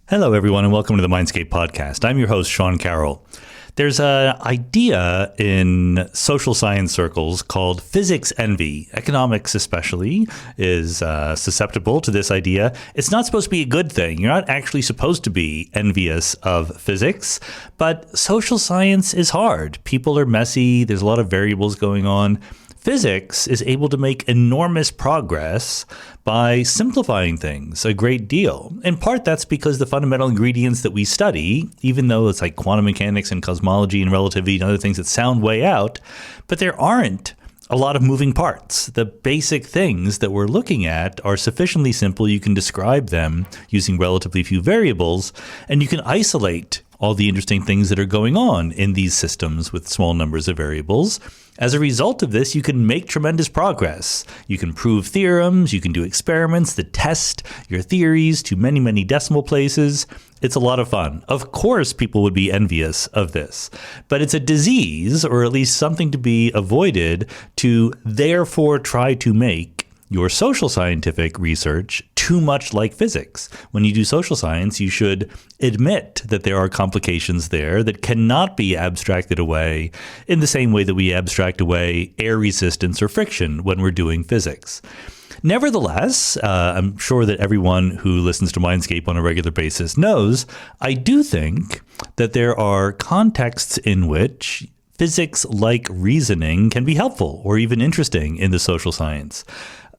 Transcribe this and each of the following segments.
Hello, everyone, and welcome to the Mindscape podcast. I'm your host, Sean Carroll. There's an idea in social science circles called physics envy. Economics, especially, is susceptible to this idea. It's not supposed to be a good thing. You're not actually supposed to be envious of physics, but social science is hard. People are messy. There's a lot of variables going on. Physics is able to make enormous progress by simplifying things a great deal. In part, that's because the fundamental ingredients that we study, even though it's like quantum mechanics and cosmology and relativity and other things that sound way out, but there aren't a lot of moving parts. The basic things that we're looking at are sufficiently simple. You can describe them using relatively few variables, and you can isolate all the interesting things that are going on in these systems with small numbers of variables. As a result of this, you can make tremendous progress. You can prove theorems, you can do experiments that test your theories to many, many decimal places. It's a lot of fun. Of course, people would be envious of this, but it's a disease, or at least something to be avoided, to therefore try to make your social scientific research too much like physics. When you do social science, you should admit that there are complications there that cannot be abstracted away in the same way that we abstract away air resistance or friction when we're doing physics. Nevertheless, I'm sure that everyone who listens to Mindscape on a regular basis knows, I do think that there are contexts in which physics-like reasoning can be helpful or even interesting in the social science.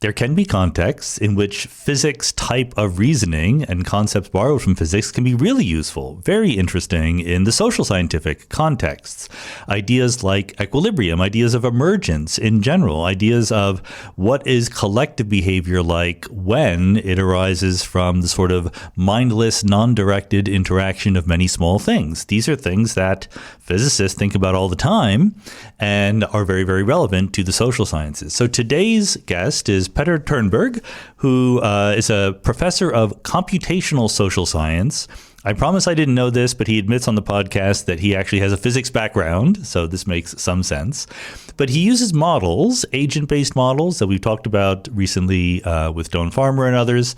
There can be contexts in which physics type of reasoning and concepts borrowed from physics can be really useful, very interesting in the social scientific contexts. Ideas like equilibrium, ideas of emergence in general, ideas of what is collective behavior like when it arises from the sort of mindless, non-directed interaction of many small things. These are things that physicists think about all the time and are very, very relevant to the social sciences. So today's guest is Petter Törnberg, who is a professor of computational social science. I promise I didn't know this, but he admits on the podcast that he actually has a physics background, so this makes some sense. But he uses models, agent-based models that we've talked about recently with Don Farmer and others,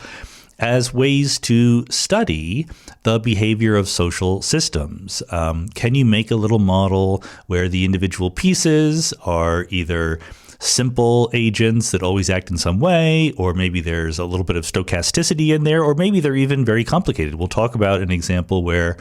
as ways to study the behavior of social systems. Can you make a little model where the individual pieces are either simple agents that always act in some way, or maybe there's a little bit of stochasticity in there, or maybe they're even very complicated? We'll talk about an example where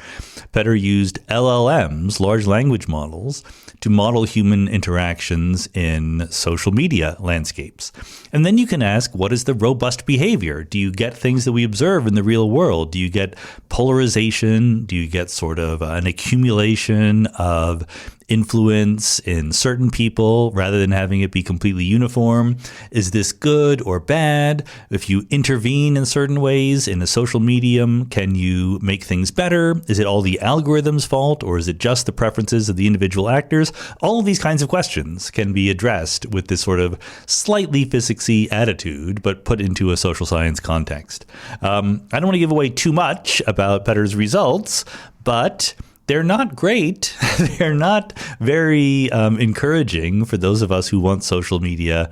Petter used LLMs, large language models, to model human interactions in social media landscapes. And then you can ask, what is the robust behavior? Do you get things that we observe in the real world? Do you get polarization? Do you get sort of an accumulation of influence in certain people rather than having it be completely uniform? Is this good or bad? If you intervene in certain ways in a social medium, can you make things better? Is it all the algorithm's fault, or is it just the preferences of the individual actors? All of these kinds of questions can be addressed with this sort of slightly physicsy attitude, but put into a social science context. I don't want to give away too much about Petter's results, but they're not great. They're not very encouraging for those of us who want social media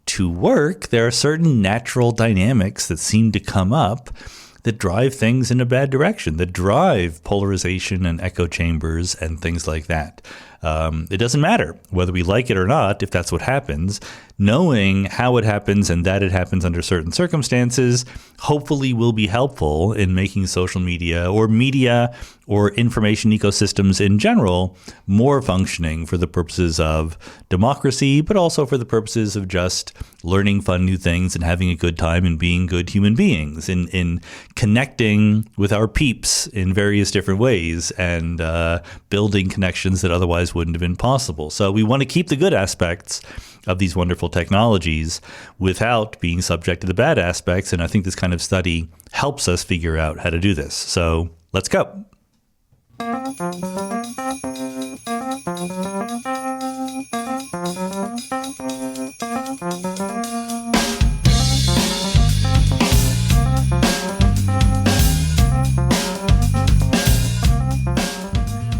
to work. There are certain natural dynamics that seem to come up that drive things in a bad direction, that drive polarization and echo chambers and things like that. It doesn't matter whether we like it or not if that's what happens. Knowing how it happens and that it happens under certain circumstances hopefully will be helpful in making social media or information ecosystems in general more functioning for the purposes of democracy, but also for the purposes of just learning fun new things and having a good time and being good human beings, in connecting with our peeps in various different ways and building connections that otherwise wouldn't have been possible. So we want to keep the good aspects of these wonderful technologies without being subject to the bad aspects. And I think this kind of study helps us figure out how to do this. So let's go.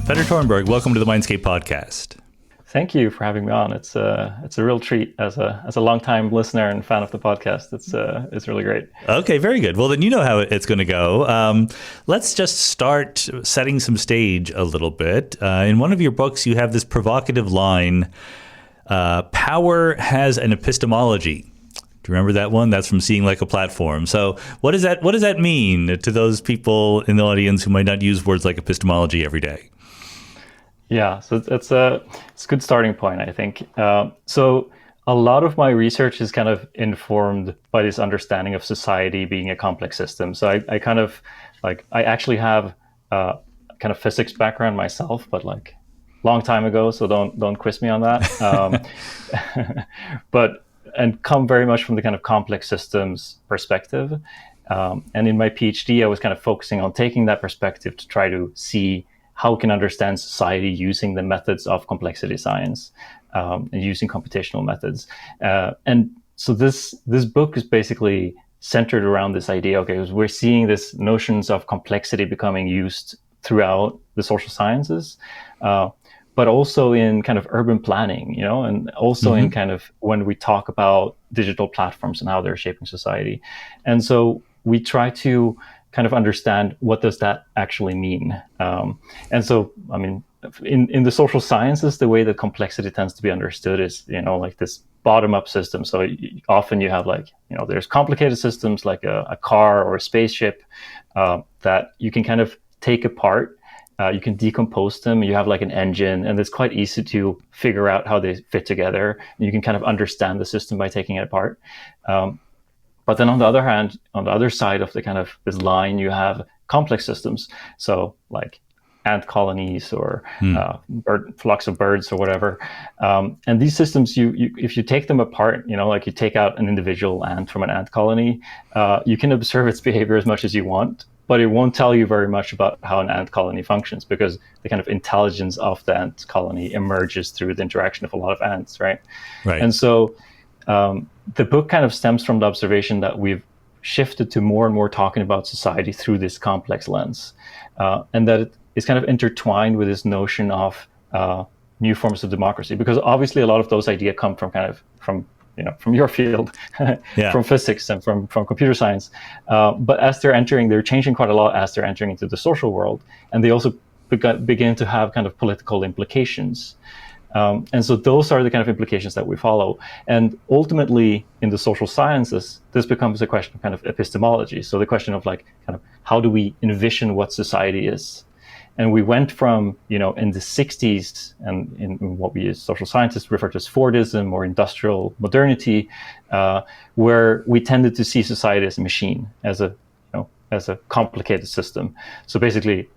Petter Törnberg, welcome to the Mindscape podcast. Thank you for having me on. It's a real treat as a longtime listener and fan of the podcast. It's really great. Okay, very good. Well, then you know how it's going to go. Let's just start setting some stage a little bit. In one of your books, you have this provocative line, power has an epistemology. Do you remember that one? That's from Seeing Like a Platform. So what does that mean to those people in the audience who might not use words like epistemology every day? Yeah, so it's a good starting point, I think. So a lot of my research is kind of informed by this understanding of society being a complex system. So I kind of I actually have a kind of physics background myself, but like long time ago. So don't quiz me on that. And come very much from the kind of complex systems perspective. And in my PhD, I was kind of focusing on taking that perspective to try to see how we can understand society using the methods of complexity science and using computational methods. And so this book is basically centered around this idea. Okay, we're seeing this notions of complexity becoming used throughout the social sciences, but also in kind of urban planning, and also in kind of when we talk about digital platforms and how they're shaping society. And so we try to kind of understand what does that actually mean. And so, I mean, in the social sciences, the way that complexity tends to be understood is, like this bottom-up system. So often you have there's complicated systems like a car or a spaceship that you can kind of take apart. You can decompose them. You have like an engine, and it's quite easy to figure out how they fit together. And you can kind of understand the system by taking it apart. But then on the other hand, on the other side of the kind of this line, you have complex systems. So like ant colonies or flocks of birds or whatever. And these systems, you if you take them apart, like you take out an individual ant from an ant colony, you can observe its behavior as much as you want, but it won't tell you very much about how an ant colony functions, because the kind of intelligence of the ant colony emerges through the interaction of a lot of ants, right? Right. And so the book kind of stems from the observation that we've shifted to more and more talking about society through this complex lens, and that it is kind of intertwined with this notion of new forms of democracy, because obviously a lot of those ideas come from your field, from physics and from computer science. But as they're changing quite a lot as they're entering into the social world, and they also begin to have kind of political implications. And so those are the kind of implications that we follow. And ultimately, in the social sciences, this becomes a question of kind of epistemology. So the question of how do we envision what society is? And we went from, in the 60s, and in what we as social scientists refer to as Fordism or industrial modernity, where we tended to see society as a machine, as a complicated system. So basically,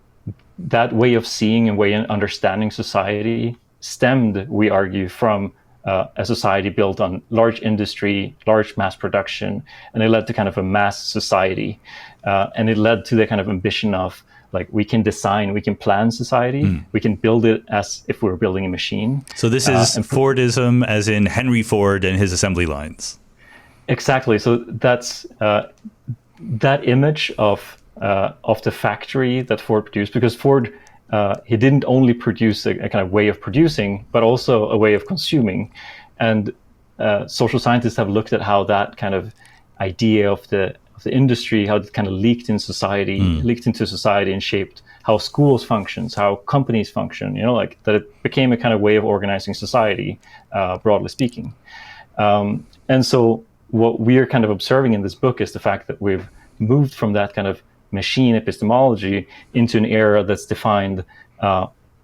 that way of seeing and way of understanding society stemmed, we argue, from a society built on large industry, large mass production, and it led to kind of a mass society. And it led to the kind of ambition of we can design, we can plan society, we can build it as if we were building a machine. So this is Fordism, as in Henry Ford and his assembly lines. Exactly. So that's that image of the factory that Ford produced, because Ford, he didn't only produce a kind of way of producing, but also a way of consuming. And social scientists have looked at how that kind of idea of the industry, how it kind of leaked into society and shaped how schools functions, how companies function, that it became a kind of way of organizing society, broadly speaking. And so what we're kind of observing in this book is the fact that we've moved from that kind of machine epistemology into an era that's defined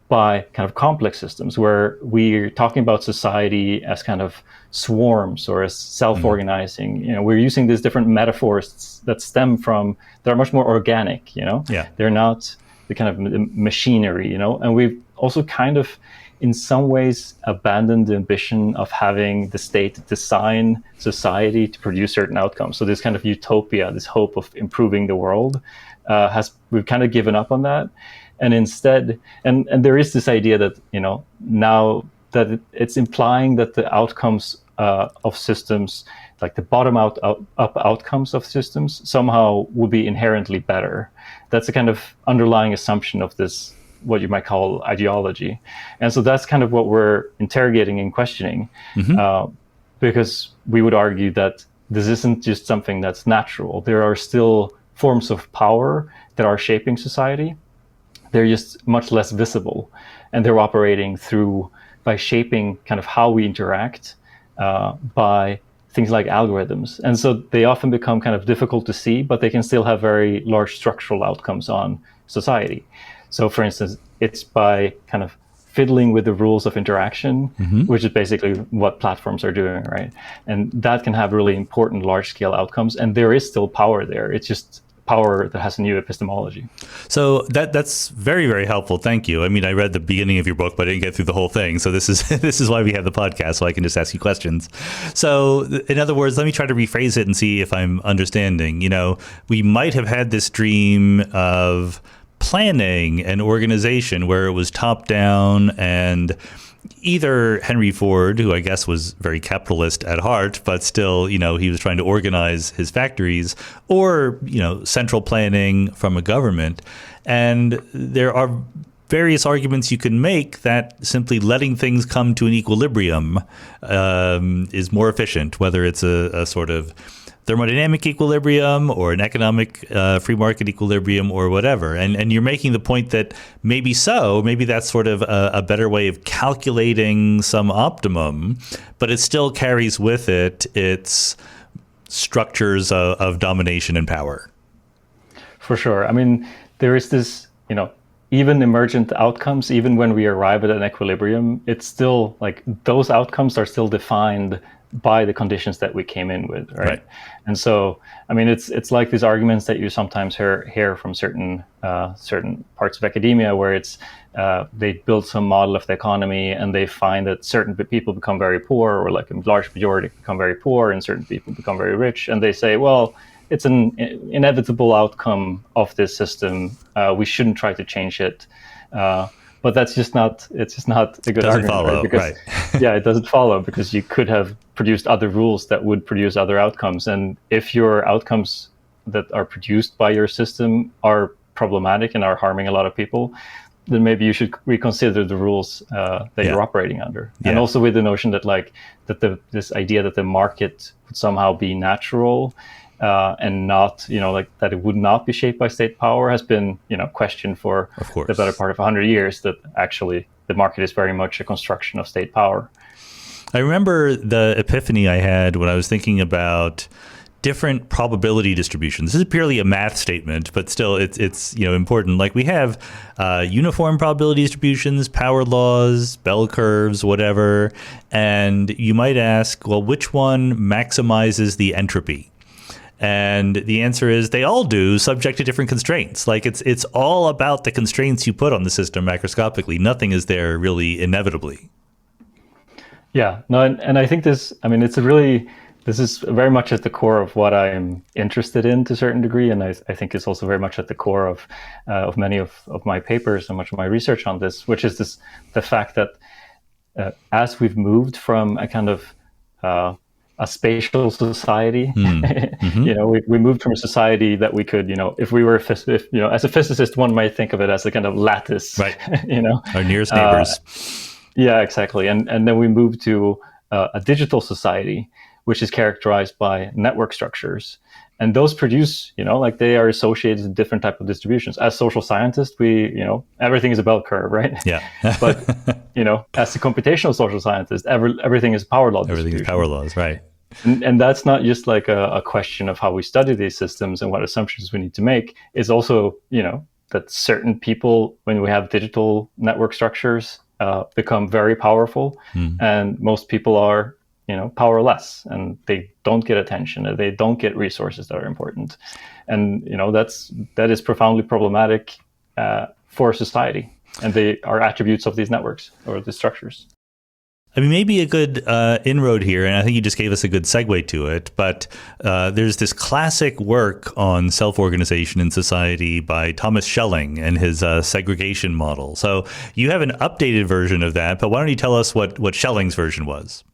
by kind of complex systems, where we're talking about society as kind of swarms or as self-organizing. We're using these different metaphors that stem from, they're much more organic, They're not the kind of machinery, and we've also kind of, in some ways, abandoned the ambition of having the state design society to produce certain outcomes. So this kind of utopia, this hope of improving the world, we've kind of given up on that. And instead, and there is this idea that, now that it's implying that the outcomes of systems, like the bottom-up outcomes of systems, somehow would be inherently better. That's a kind of underlying assumption of this what you might call ideology. And so that's kind of what we're interrogating and questioning, because we would argue that this isn't just something that's natural. There are still forms of power that are shaping society. They're just much less visible, and they're operating by shaping kind of how we interact by things like algorithms. And so they often become kind of difficult to see, but they can still have very large structural outcomes on society. So for instance, it's by kind of fiddling with the rules of interaction, which is basically what platforms are doing, right? And that can have really important large-scale outcomes, and there is still power there. It's just power that has a new epistemology. So that's very, very helpful. Thank you. I mean, I read the beginning of your book, but I didn't get through the whole thing. So this is why we have the podcast, so I can just ask you questions. So in other words, let me try to rephrase it and see if I'm understanding. We might have had this dream of planning and organization where it was top down, and either Henry Ford, who I guess was very capitalist at heart, but still, he was trying to organize his factories, or, central planning from a government. And there are various arguments you can make that simply letting things come to an equilibrium is more efficient, whether it's a sort of thermodynamic equilibrium or an economic free market equilibrium or whatever. And you're making the point that maybe that's sort of a better way of calculating some optimum, but it still carries with it its structures of domination and power. For sure. I mean, there is this, even emergent outcomes, even when we arrive at an equilibrium, it's still like those outcomes are still defined by the conditions that we came in with, right? And so, I mean, it's like these arguments that you sometimes hear from certain parts of academia, where it's they build some model of the economy and they find that certain people become very poor, or like a large majority become very poor, and certain people become very rich, and they say, well, it's an inevitable outcome of this system. We shouldn't try to change it. But that's just not, it's just not a good argument. Follow, right? Because, yeah, it doesn't follow, because you could have produced other rules that would produce other outcomes. And if your outcomes that are produced by your system are problematic and are harming a lot of people, then maybe you should reconsider the rules that you're operating under. And also with the notion that this idea that the market would somehow be natural, and not, that it would not be shaped by state power has been, questioned for the better part of 100 years, that actually the market is very much a construction of state power. I remember the epiphany I had when I was thinking about different probability distributions. This is purely a math statement, but still it's important. Like we have uniform probability distributions, power laws, bell curves, whatever. And you might ask, well, which one maximizes the entropy? And the answer is they all do, subject to different constraints. Like it's all about the constraints you put on the system macroscopically. Nothing is there really inevitably. Yeah, no, and I think this is very much at the core of what I'm interested in to a certain degree. And I think it's also very much at the core of many of my papers and much of my research on this, which is the fact that as we've moved from a kind of a spatial society. We moved from a society that we could, if we were, as a physicist, one might think of it as a kind of lattice, right? Our nearest neighbors. Yeah, exactly. And then we moved to a digital society, which is characterized by network structures. And those produce, they are associated with different type of distributions. As social scientists, everything is a bell curve, right? Yeah. But, as a computational social scientist, everything is power law distribution. Everything is power laws, right. And that's not just like a question of how we study these systems and what assumptions we need to make. It's also, that certain people, when we have digital network structures, become very powerful. And most people are, powerless, and they don't get attention, and they don't get resources that are important. And, that is profoundly problematic for society. And they are attributes of these networks or the structures. I mean, maybe a good inroad here, and I think you just gave us a good segue to it, but there's this classic work on self-organization in society by Thomas Schelling and his segregation model. So you have an updated version of that, but why don't you tell us what Schelling's version was?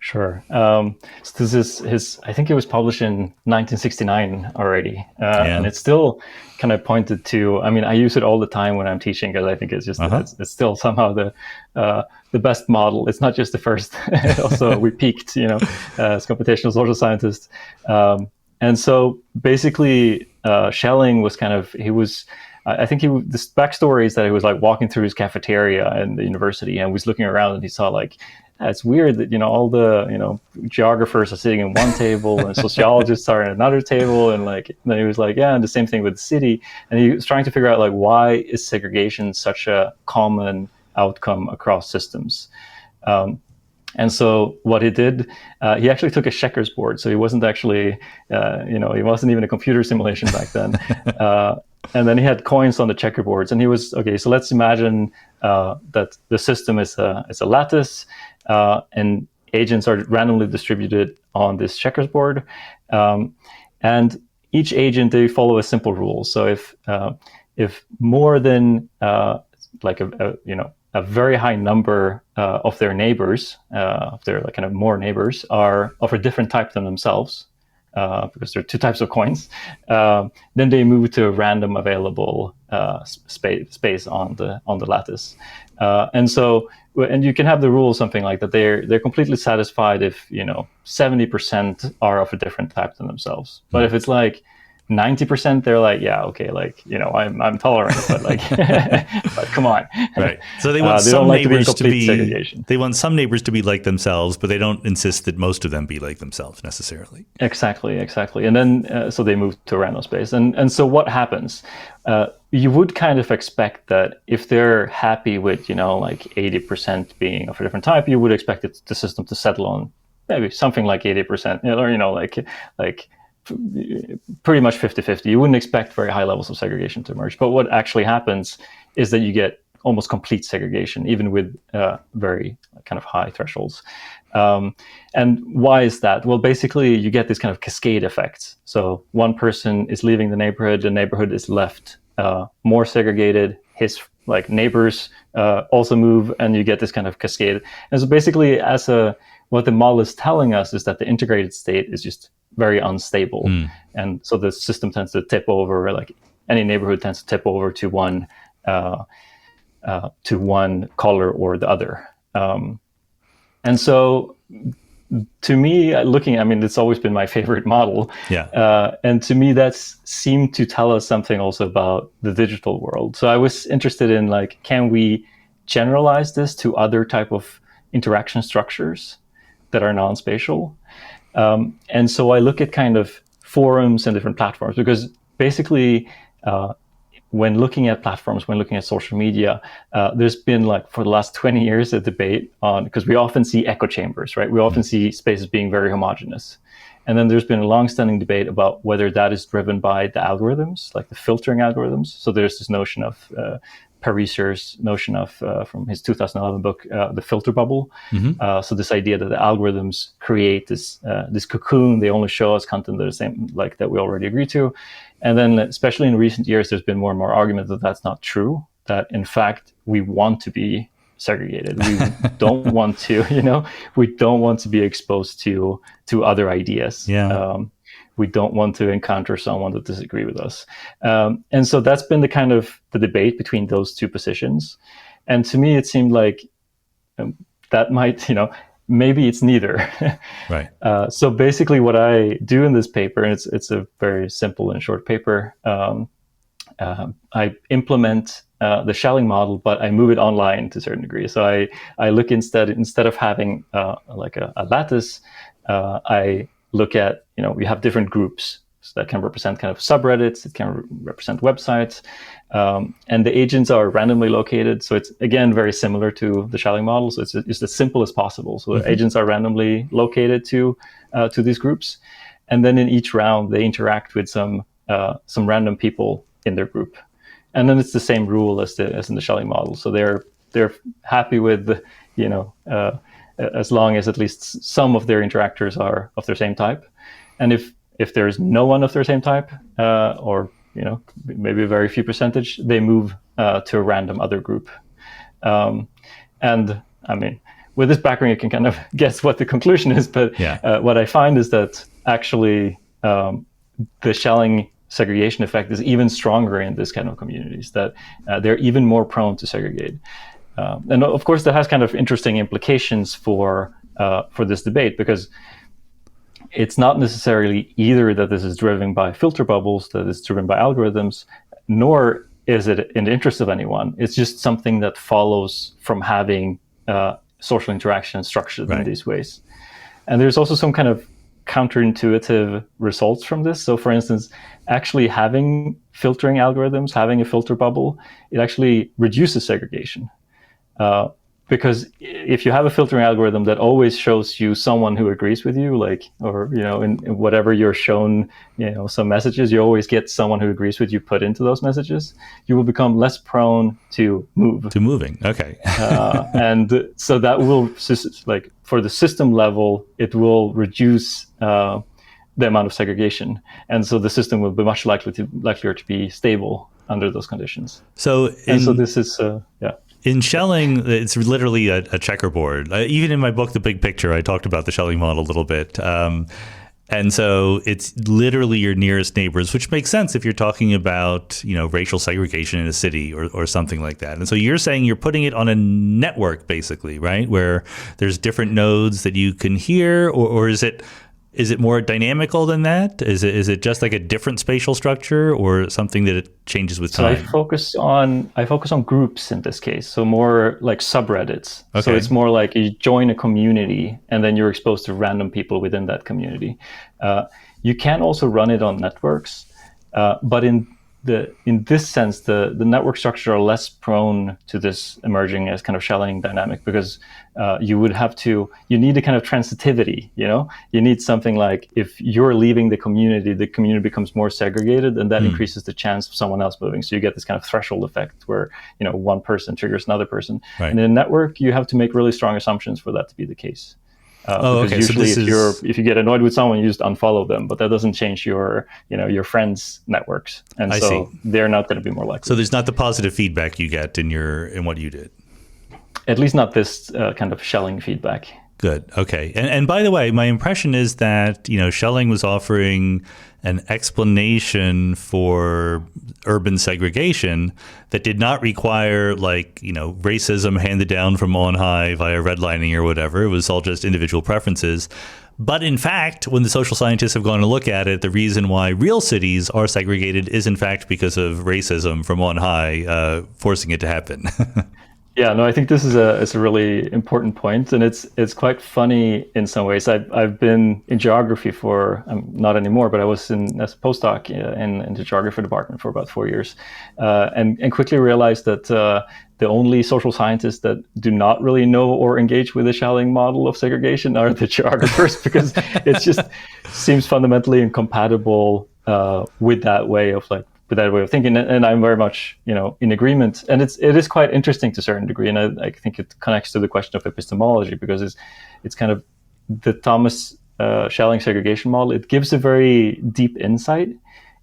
Sure. So this is his, I think it was published in 1969 already. And Yeah. it's still kind of pointed to, I mean, I use it all the time when I'm teaching because I think it's just, it's still somehow the best model. It's not just the first. Also, we peaked, as computational social scientists. And so basically, Schelling was kind of, I think this backstory is that he was like walking through his cafeteria in the university and was looking around and he saw like, it's weird that, all the, geographers are sitting in one table and sociologists are in another table. And like, then he was like, yeah, and the same thing with the city. And he was trying to figure out like, why is segregation such a common outcome across systems? And so what he did, he actually took a checkers board. So he wasn't actually, he wasn't even a computer simulation back then. And then he had coins on the checkerboards. And he was, okay, so let's imagine that the system is a lattice and agents are randomly distributed on this checkers board. And each agent, they follow a simple rule. So if more than like a very high number of their neighbors, of their like kind of more neighbors, are of a different type than themselves, because there are two types of coins, then they move to a random available space on the lattice. And you can have the rule something like that. They're completely satisfied if 70% are of a different type than themselves. But if it's like 90%, they're like, yeah, okay, like, I'm tolerant, but like, but come on. Right. So they want some neighbors to be segregation. They want some neighbors to be like themselves, but they don't insist that most of them be like themselves necessarily. Exactly. And then, so they move to a random space. And so what happens? You would kind of expect that if they're happy with, like 80% being of a different type, you would expect the system to settle on maybe something like 80%, or, like pretty much 50-50. You wouldn't expect very high levels of segregation to emerge. But what actually happens is that you get almost complete segregation, even with very kind of high thresholds. And why is that? Well, basically, you get this kind of cascade effects. So one person is leaving the neighborhood is left more segregated. His neighbors also move, and you get this kind of cascade. And so basically, what the model is telling us is that the integrated state is just very unstable. And so the system tends to tip over, like any neighborhood tends to tip over to one color or the other. And so to me, it's always been my favorite model. Yeah. And to me, that's seemed to tell us something also about the digital world. So I was interested in can we generalize this to other type of interaction structures that are non-spatial? And so I look at kind of forums and different platforms, because basically, when looking at platforms, when looking at social media, there's been for the last 20 years a debate on, because we often see echo chambers, right? We often see spaces being very homogeneous. And then there's been a long-standing debate about whether that is driven by the algorithms, like the filtering algorithms. So there's this notion of Pariser's notion of, from his 2011 book, the filter bubble. So this idea that the algorithms create this cocoon, they only show us content that is same, that we already agree to. And then, especially in recent years, there's been more and more argument that that's not true, that in fact, we want to be segregated. We don't want to, we don't want to be exposed to other ideas. Yeah. We don't want to encounter someone that disagree with us. And so that's been the kind of the debate between those two positions. And to me, it seemed like that might, maybe it's neither. Right. So basically what I do in this paper, and it's a very simple and short paper, I implement the Schelling model, but I move it online to a certain degree. So I look instead of having like a lattice, I look at, we have different groups that can represent kind of subreddits, it can represent websites, and the agents are randomly located. So it's, again, very similar to the Schelling model. So it's as simple as possible. So the agents are randomly located to these groups. And then in each round, they interact with some random people in their group. And then it's the same rule as in the Schelling model. So they're happy with, as long as at least some of their interactors are of their same type. And if there's no one of their same type, or maybe a very few percentage, they move to a random other group. And I mean, with this background, you can kind of guess what the conclusion is. But what I find is that actually the Schelling segregation effect is even stronger in this kind of communities, that they're even more prone to segregate. And of course, that has kind of interesting implications for this debate, because it's not necessarily either that this is driven by filter bubbles, that it's driven by algorithms, nor is it in the interest of anyone. It's just something that follows from having social interaction structured in these ways. And there's also some kind of counterintuitive results from this. So for instance, actually having filtering algorithms, having a filter bubble, it actually reduces segregation. Because if you have a filtering algorithm that always shows you someone who agrees with you, like, or, in whatever you're shown, some messages, you always get someone who agrees with you put into those messages, you will become less prone to move. To moving, okay. And so that will, like, for the system level, it will reduce the amount of segregation. And so the system will be much likelier to be stable under those conditions. So this is, In Schelling, it's literally a checkerboard. Even in my book, The Big Picture, I talked about the Schelling model a little bit. And so it's literally your nearest neighbors, which makes sense if you're talking about, racial segregation in a city or something like that. And so you're saying you're putting it on a network, basically, right? Where there's different nodes that you can hear, or is it more dynamical than that? Is it just like a different spatial structure, or something that it changes with time? So I focus on groups in this case, so more like subreddits. Okay. So it's more like you join a community and then you're exposed to random people within that community. You can also run it on networks, but in this sense, the network structure are less prone to this emerging as kind of Schelling dynamic, because you need a kind of transitivity, you need something like, if you're leaving the community becomes more segregated, and that increases the chance of someone else moving. So you get this kind of threshold effect where, one person triggers another person. Right. And in a network, you have to make really strong assumptions for that to be the case. Because usually if you get annoyed with someone, you just unfollow them, but that doesn't change your friends' networks. And so they're not going to be more likely. So there's not the positive feedback you get in what you did. At least not this kind of Schelling feedback. Good. Okay. And by the way, my impression is that, Schelling was offering an explanation for urban segregation that did not require racism handed down from on high via redlining or whatever. It was all just individual preferences. But in fact, when the social scientists have gone to look at it, the reason why real cities are segregated is in fact because of racism from on high, forcing it to happen. Yeah, no, I think this is a really important point, and it's quite funny in some ways. I've been in geography for not anymore, but I was as a postdoc in the geography department for about 4 years, and quickly realized that the only social scientists that do not really know or engage with the Schelling model of segregation are the geographers, because it just seems fundamentally incompatible with that way of thinking, and I'm very much, in agreement. And it is quite interesting to a certain degree, and I think it connects to the question of epistemology, because it's kind of the Thomas Schelling segregation model. It gives a very deep insight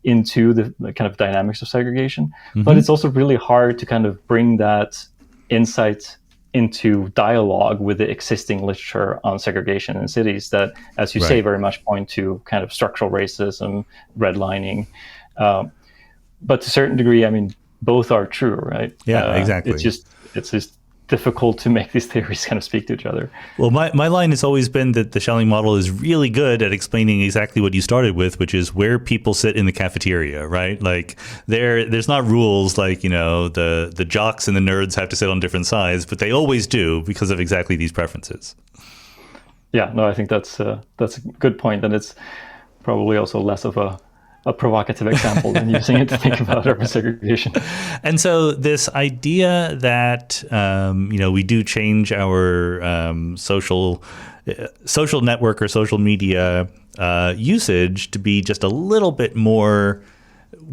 into the kind of dynamics of segregation, but it's also really hard to kind of bring that insight into dialogue with the existing literature on segregation in cities that, as you say, very much point to kind of structural racism, redlining. But to a certain degree, I mean, both are true, right? Yeah, exactly. It's just difficult to make these theories kind of speak to each other. Well, my line has always been that the Schelling model is really good at explaining exactly what you started with, which is where people sit in the cafeteria, right? Like there's not rules like, the jocks and the nerds have to sit on different sides, but they always do because of exactly these preferences. Yeah, no, I think that's a good point, and it's probably also less of a provocative example than using it to think about urban segregation. And so this idea that, we do change our social network or social media usage to be just a little bit more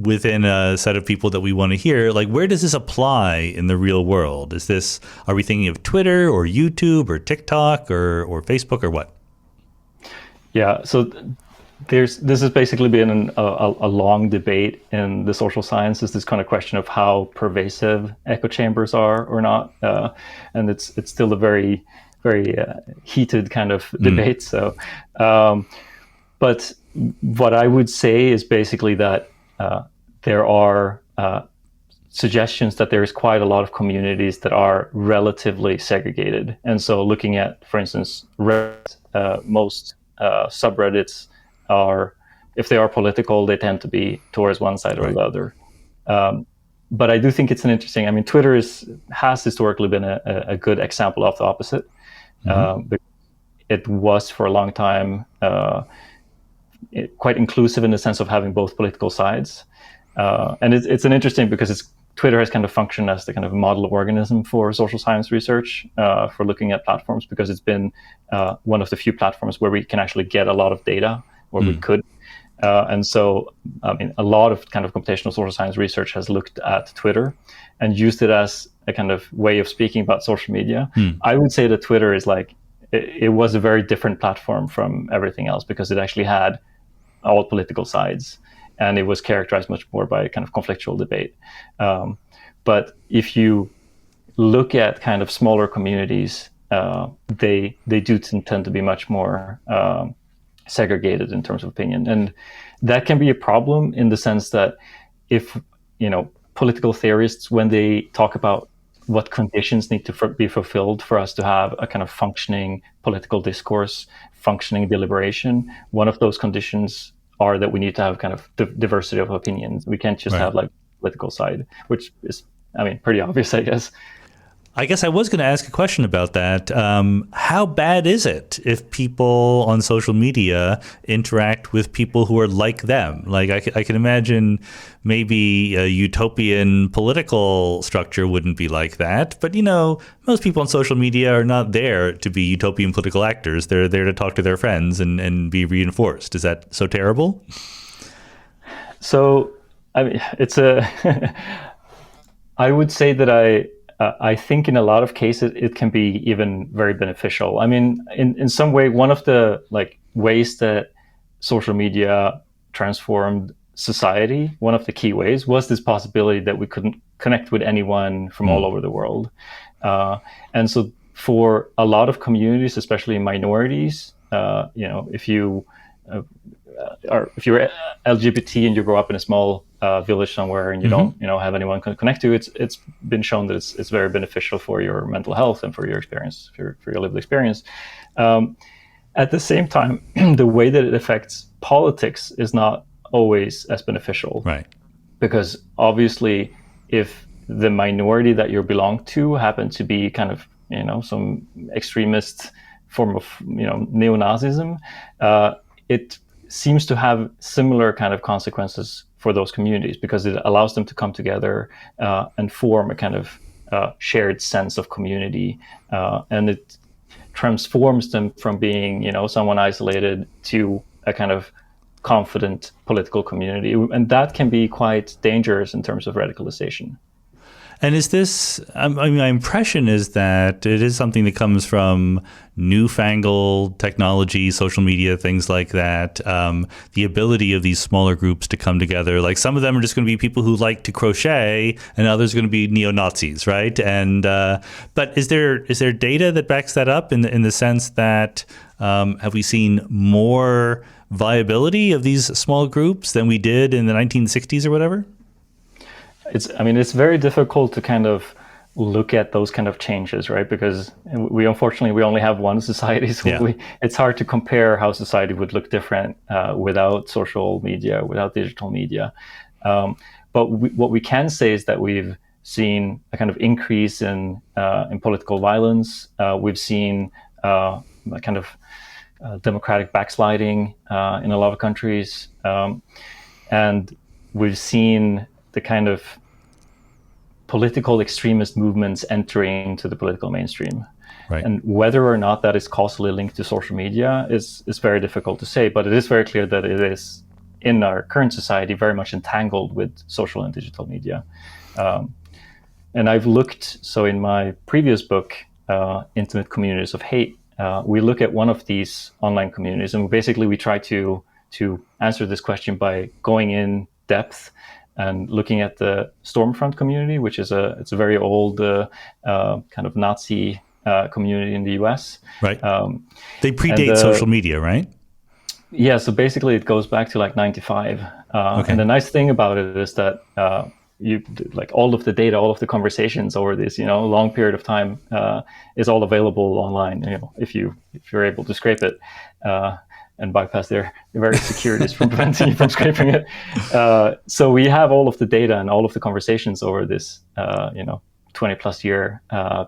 within a set of people that we want to hear, like, where does this apply in the real world? Are we thinking of Twitter or YouTube or TikTok or Facebook or what? Yeah, so this has basically been a long debate in the social sciences, this kind of question of how pervasive echo chambers are or not. And it's still a very very heated kind of debate. So, but what I would say is basically that there are suggestions that there is quite a lot of communities that are relatively segregated. And so looking at, for instance, Reddit, most subreddits are, if they are political, they tend to be towards one side or the other. But I do think it's an interesting, I mean, Twitter has historically been a good example of the opposite. It was for a long time quite inclusive in the sense of having both political sides. And it's an interesting, because Twitter has kind of functioned as the kind of model organism for social science research, for looking at platforms, because it's been one of the few platforms where we can actually get a lot of data, where we could. And so, I mean, a lot of kind of computational social science research has looked at Twitter and used it as a kind of way of speaking about social media. I would say that Twitter is like, it was a very different platform from everything else, because it actually had all political sides, and it was characterized much more by kind of conflictual debate. But if you look at kind of smaller communities, they do tend to be much more segregated in terms of opinion. And that can be a problem in the sense that if, political theorists, when they talk about what conditions need to be fulfilled for us to have a kind of functioning political discourse, functioning deliberation, one of those conditions are that we need to have kind of diversity of opinions. We can't just have like political side, which is, I mean, pretty obvious, I guess. I guess I was going to ask a question about that. How bad is it if people on social media interact with people who are like them? Like I can imagine maybe a utopian political structure wouldn't be like that. But, most people on social media are not there to be utopian political actors. They're there to talk to their friends and be reinforced. Is that so terrible? So, I mean, I would say that I think in a lot of cases it can be even very beneficial. I mean, in some way, one of the ways that social media transformed society, one of the key ways, was this possibility that we couldn't connect with anyone from all over the world. And so for a lot of communities, especially minorities, if you're LGBT and you grow up in a small village somewhere and you don't have anyone to connect to, it's been shown that it's very beneficial for your mental health and for your experience, for your lived experience. At the same time, the way that it affects politics is not always as beneficial, right? Because obviously, if the minority that you belong to happen to be kind of some extremist form of neo-Nazism, it seems to have similar kind of consequences for those communities, because it allows them to come together and form a kind of shared sense of community, and it transforms them from being someone isolated to a kind of confident political community, and that can be quite dangerous in terms of radicalization. And is this, I mean, my impression is that it is something that comes from newfangled technology, social media, things like that. The ability of these smaller groups to come together. Like some of them are just going to be people who like to crochet, and others are going to be neo-Nazis, right? And but is there data that backs that up in the sense that have we seen more viability of these small groups than we did in the 1960s or whatever? It's very difficult to kind of look at those kind of changes, right? Because we unfortunately only have one society, so it's hard to compare how society would look different without social media, without digital media. But what we can say is that we've seen a kind of increase in political violence. We've seen a kind of democratic backsliding in a lot of countries, and we've seen the kind of political extremist movements entering into the political mainstream. Right. And whether or not that is causally linked to social media is very difficult to say, but it is very clear that it is, in our current society, very much entangled with social and digital media. And I've looked, so in my previous book, Intimate Communities of Hate, we look at one of these online communities, and basically we try to answer this question by going in depth and looking at the Stormfront community, which is it's a very old kind of Nazi community in the US. Right. They predate social media, right? Yeah, so basically it goes back to like 95. Okay. And the nice thing about it is that you like all of the data, all of the conversations over this, long period of time is all available online. If you're able to scrape it and bypass their various securities from preventing you from scraping it. So we have all of the data and all of the conversations over this 20 plus year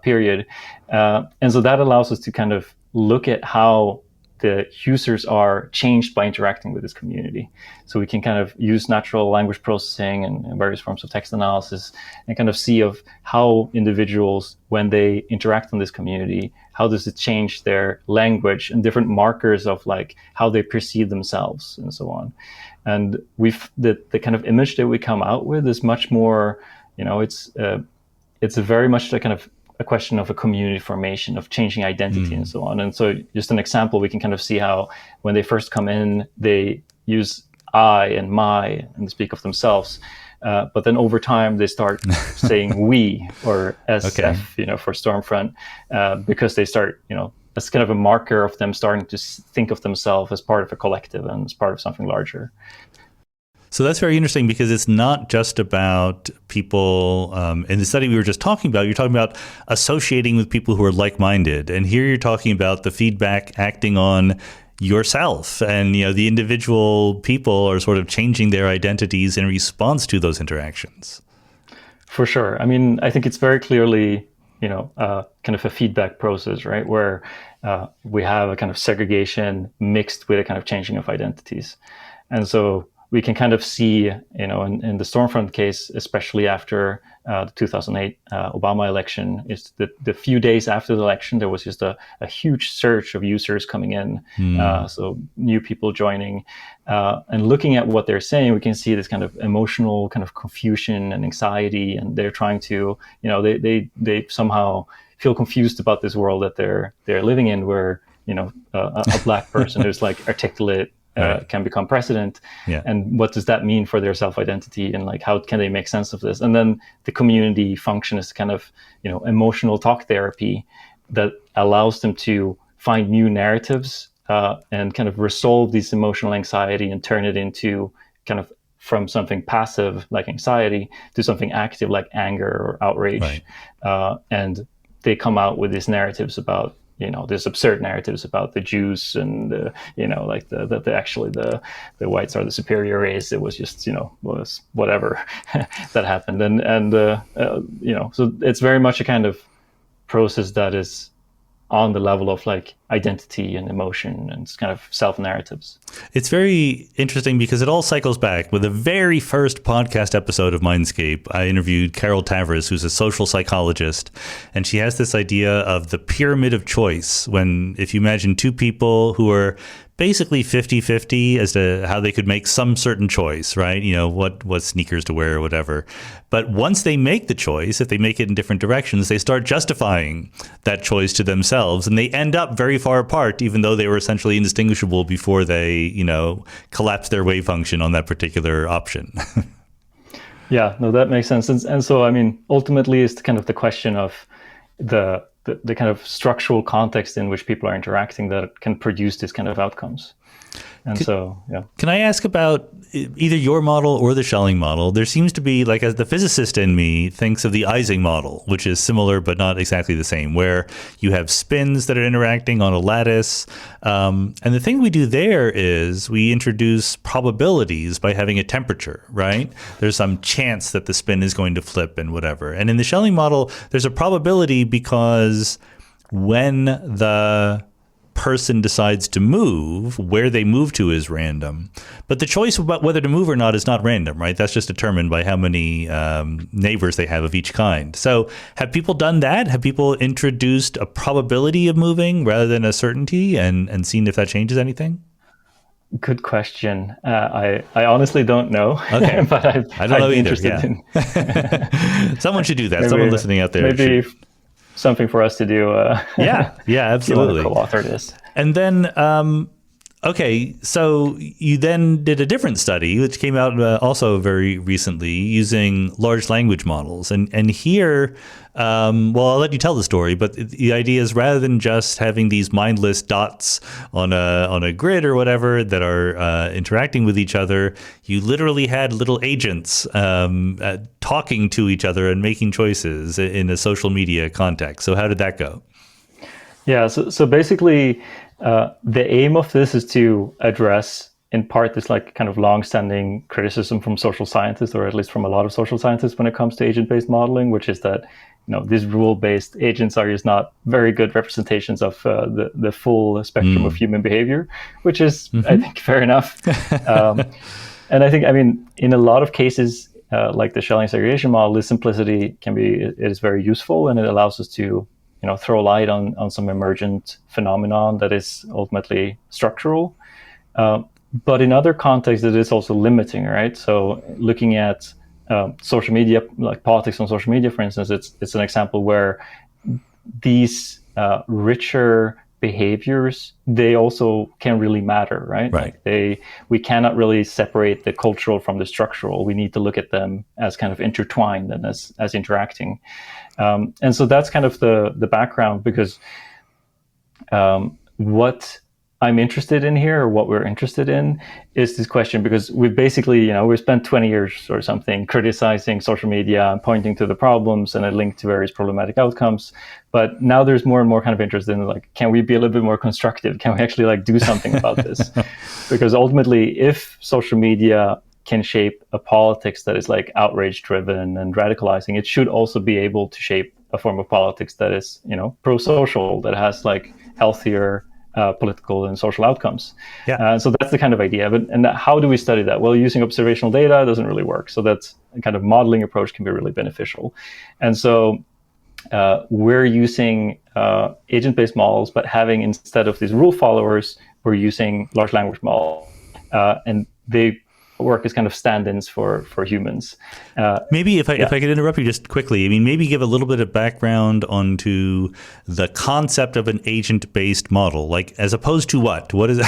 period, and so that allows us to kind of look at how the users are changed by interacting with this community. So we can kind of use natural language processing and various forms of text analysis and kind of see of how individuals, when they interact in this community, how does it change their language and different markers of like how they perceive themselves and so on. And the kind of image that we come out with is much more, it's a very much a kind of a question of a community formation, of changing identity and so on. And so just an example, we can kind of see how when they first come in, they use I and my and speak of themselves. But then over time, they start saying we or SF, for Stormfront, because they start, that's kind of a marker of them starting to think of themselves as part of a collective and as part of something larger. So that's very interesting because it's not just about people in the study we were just talking about. You're talking about associating with people who are like-minded. And here you're talking about the feedback acting on yourself. And, the individual people are sort of changing their identities in response to those interactions. For sure. I mean, I think it's very clearly, kind of a feedback process, right? Where we have a kind of segregation mixed with a kind of changing of identities. And so we can kind of see, in the Stormfront case, especially after the 2008 Obama election, is the few days after the election, there was just a huge surge of users coming in. So new people joining and looking at what they're saying, we can see this kind of emotional kind of confusion and anxiety. And they're trying to, they somehow feel confused about this world that they're living in, where, a Black person who's like articulate, can become president. Yeah. And what does that mean for their self-identity, and like how can they make sense of this? And then the community function is kind of emotional talk therapy that allows them to find new narratives and kind of resolve this emotional anxiety and turn it into kind of from something passive like anxiety to something active like anger or outrage. Right. And they come out with these narratives about there's absurd narratives about the Jews and like the whites are the superior race. It was just was whatever that happened, and so it's very much a kind of process that is on the level of like identity and emotion and kind of self-narratives. It's very interesting because it all cycles back with the very first podcast episode of Mindscape. I interviewed Carol Tavris, who's a social psychologist, and she has this idea of the pyramid of choice, when if you imagine two people who are basically 50-50 as to how they could make some certain choice, right? What sneakers to wear or whatever. But once they make the choice, if they make it in different directions, they start justifying that choice to themselves, and they end up very far apart, even though they were essentially indistinguishable before they, collapsed their wave function on that particular option. Yeah, no, that makes sense. And so, I mean, ultimately it's kind of the question of the kind of structural context in which people are interacting that can produce these kind of outcomes. And Can I ask about either your model or the Schelling model? There seems to be, like, as the physicist in me thinks of the Ising model, which is similar but not exactly the same, where you have spins that are interacting on a lattice. And the thing we do there is we introduce probabilities by having a temperature, right? There's some chance that the spin is going to flip and whatever. And in the Schelling model, there's a probability because when the person decides to move, where they move to is random. But the choice about whether to move or not is not random, right? That's just determined by how many neighbors they have of each kind. So have people done that? Have people introduced a probability of moving rather than a certainty and seen if that changes anything? Good question. I honestly don't know. Okay. But I don't know either. Yeah. Someone should do that. Someone listening out there maybe should. Something for us to do. Yeah, absolutely. Co-author this. And then Okay, so you then did a different study, which came out also very recently, using large language models. And here, well, I'll let you tell the story, but the idea is rather than just having these mindless dots on a grid or whatever that are interacting with each other, you literally had little agents talking to each other and making choices in a social media context. So how did that go? Yeah, so basically, the aim of this is to address, in part, this like kind of long-standing criticism from social scientists, or at least from a lot of social scientists, when it comes to agent-based modeling, which is that these rule-based agents are just not very good representations of the full spectrum of human behavior, which is, I think, fair enough. And I think, in a lot of cases, like the Schelling segregation model, this simplicity it is very useful, and it allows us to throw light on some emergent phenomenon that is ultimately structural. But in other contexts, it is also limiting, right? So looking at social media, like politics on social media, for instance, it's an example where these richer behaviors, they also can really matter, right? Right. We cannot really separate the cultural from the structural. We need to look at them as kind of intertwined and as interacting. And so that's kind of the background, because what I'm interested in here, or what we're interested in, is this question, because we've basically, we've spent 20 years or something criticizing social media and pointing to the problems and a link to various problematic outcomes. But now there's more and more kind of interest in, like, can we be a little bit more constructive? Can we actually like do something about this? Because ultimately, if social media can shape a politics that is like outrage driven and radicalizing, it should also be able to shape a form of politics that is, pro-social, that has like healthier political and social outcomes. Yeah. So that's the kind of idea. And how do we study that? Well, using observational data doesn't really work. So that's a kind of modeling approach can be really beneficial. And so we're using agent-based models, but having, instead of these rule followers, we're using large language models. And they work as kind of stand-ins for humans. Maybe if I could interrupt you just quickly, maybe give a little bit of background onto the concept of an agent-based model, like as opposed to what is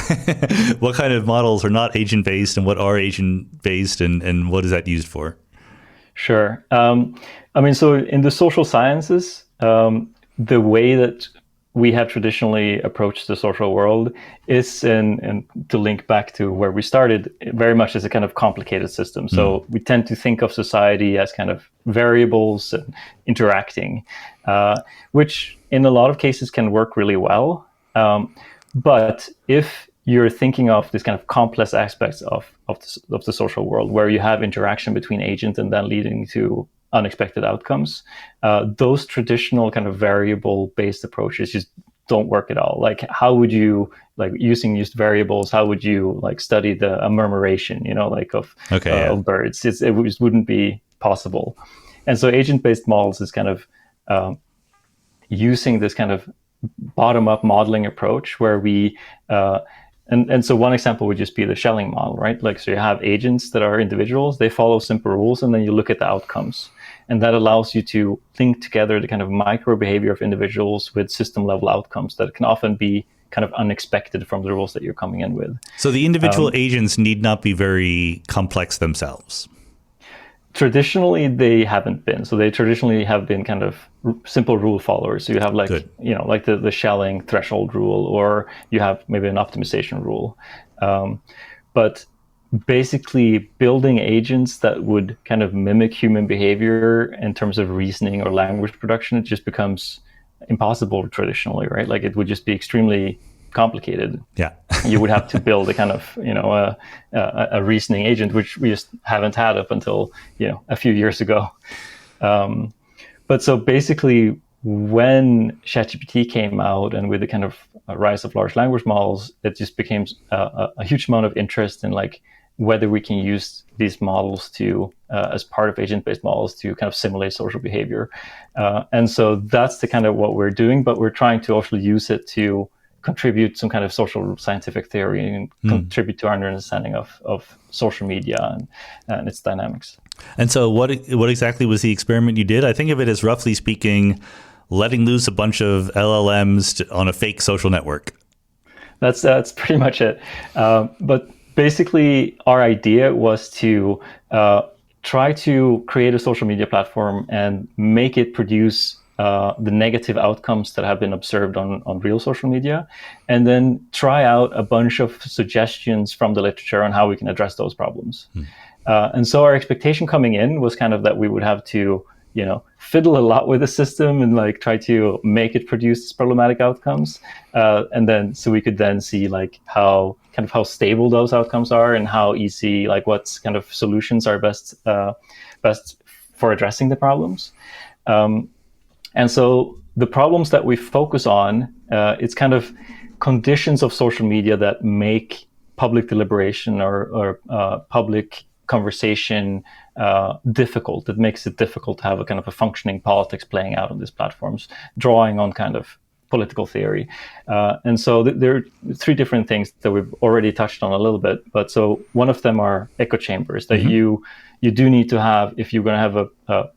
what kind of models are not agent-based and what are agent-based, and what is that used for? Sure. So in the social sciences, the way that we have traditionally approached the social world is, and to link back to where we started, very much as a kind of complicated system. So we tend to think of society as kind of variables and interacting, which in a lot of cases can work really well. But if you're thinking of this kind of complex aspects of the social world, where you have interaction between agents and then leading to unexpected outcomes, those traditional kind of variable-based approaches just don't work at all. Like, how would you, like, using used variables, how would you like study the murmuration, of birds? It just wouldn't be possible. And so agent-based models is kind of using this kind of bottom-up modeling approach, where we and so one example would just be the Schelling model, right? Like, so you have agents that are individuals, they follow simple rules, and then you look at the outcomes. And that allows you to link together the kind of micro behavior of individuals with system level outcomes that can often be kind of unexpected from the rules that you're coming in with. So the individual agents need not be very complex themselves. Traditionally, they haven't been. So they traditionally have been kind of simple rule followers. So you have like, like the Schelling threshold rule, or you have maybe an optimization rule. But basically building agents that would kind of mimic human behavior in terms of reasoning or language production, it just becomes impossible traditionally, right? Like, it would just be extremely complicated. Yeah. You would have to build a kind of, a reasoning agent, which we just haven't had up until, a few years ago. But so basically, when ChatGPT came out, and with the kind of rise of large language models, it just became a huge amount of interest in like whether we can use these models to, as part of agent-based models, to kind of simulate social behavior. And so that's the kind of what we're doing, but we're trying to also use it to contribute some kind of social scientific theory and contribute to our understanding of social media and its dynamics. And so what exactly was the experiment you did? I think of it as, roughly speaking, letting loose a bunch of LLMs on a fake social network. That's pretty much it. But basically, our idea was to try to create a social media platform and make it produce the negative outcomes that have been observed on real social media, and then try out a bunch of suggestions from the literature on how we can address those problems. And so our expectation coming in was kind of that we would have to, fiddle a lot with the system and like try to make it produce problematic outcomes, and then so we could then see like how stable those outcomes are and how easy, like what kind of solutions are best for addressing the problems. And so the problems that we focus on, it's kind of conditions of social media that make public deliberation or public conversation difficult. That makes it difficult to have a kind of a functioning politics playing out on these platforms, drawing on kind of political theory. And so there are three different things that we've already touched on a little bit. But so one of them are echo chambers that you do need to have if you're going to have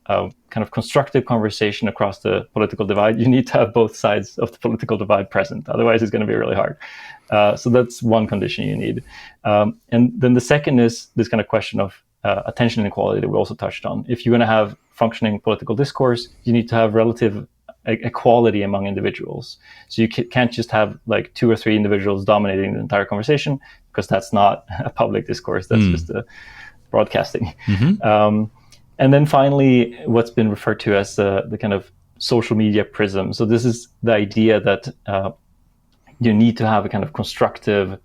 a kind of constructive conversation across the political divide. You need to have both sides of the political divide present. Otherwise, it's going to be really hard. So that's one condition you need. And then the second is this kind of question of attention inequality that we also touched on. If you're going to have functioning political discourse, you need to have relative equality among individuals. So you can't just have like 2 or 3 individuals dominating the entire conversation, because that's not a public discourse. That's just a broadcasting. And then finally, what's been referred to as the kind of social media prism. So this is the idea that you need to have a kind of constructive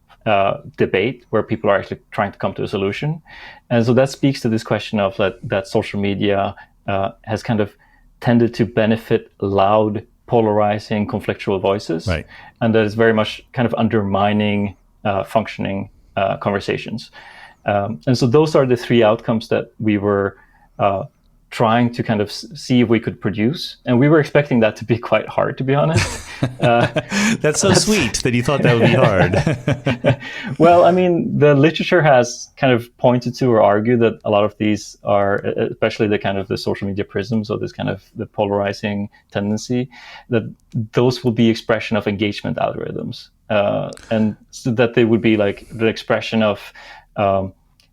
debate where people are actually trying to come to a solution. And so that speaks to this question of that social media has kind of tended to benefit loud, polarizing, conflictual voices. Right. And that is very much kind of undermining functioning conversations. And so those are the 3 outcomes that we were trying to kind of see if we could produce. And we were expecting that to be quite hard, to be honest. That's so sweet that you thought that would be hard. Well, I mean, the literature has kind of pointed to or argued that a lot of these are, especially the kind of the social media prisms, or this kind of the polarizing tendency, that those will be expression of engagement algorithms. And so that they would be like the expression of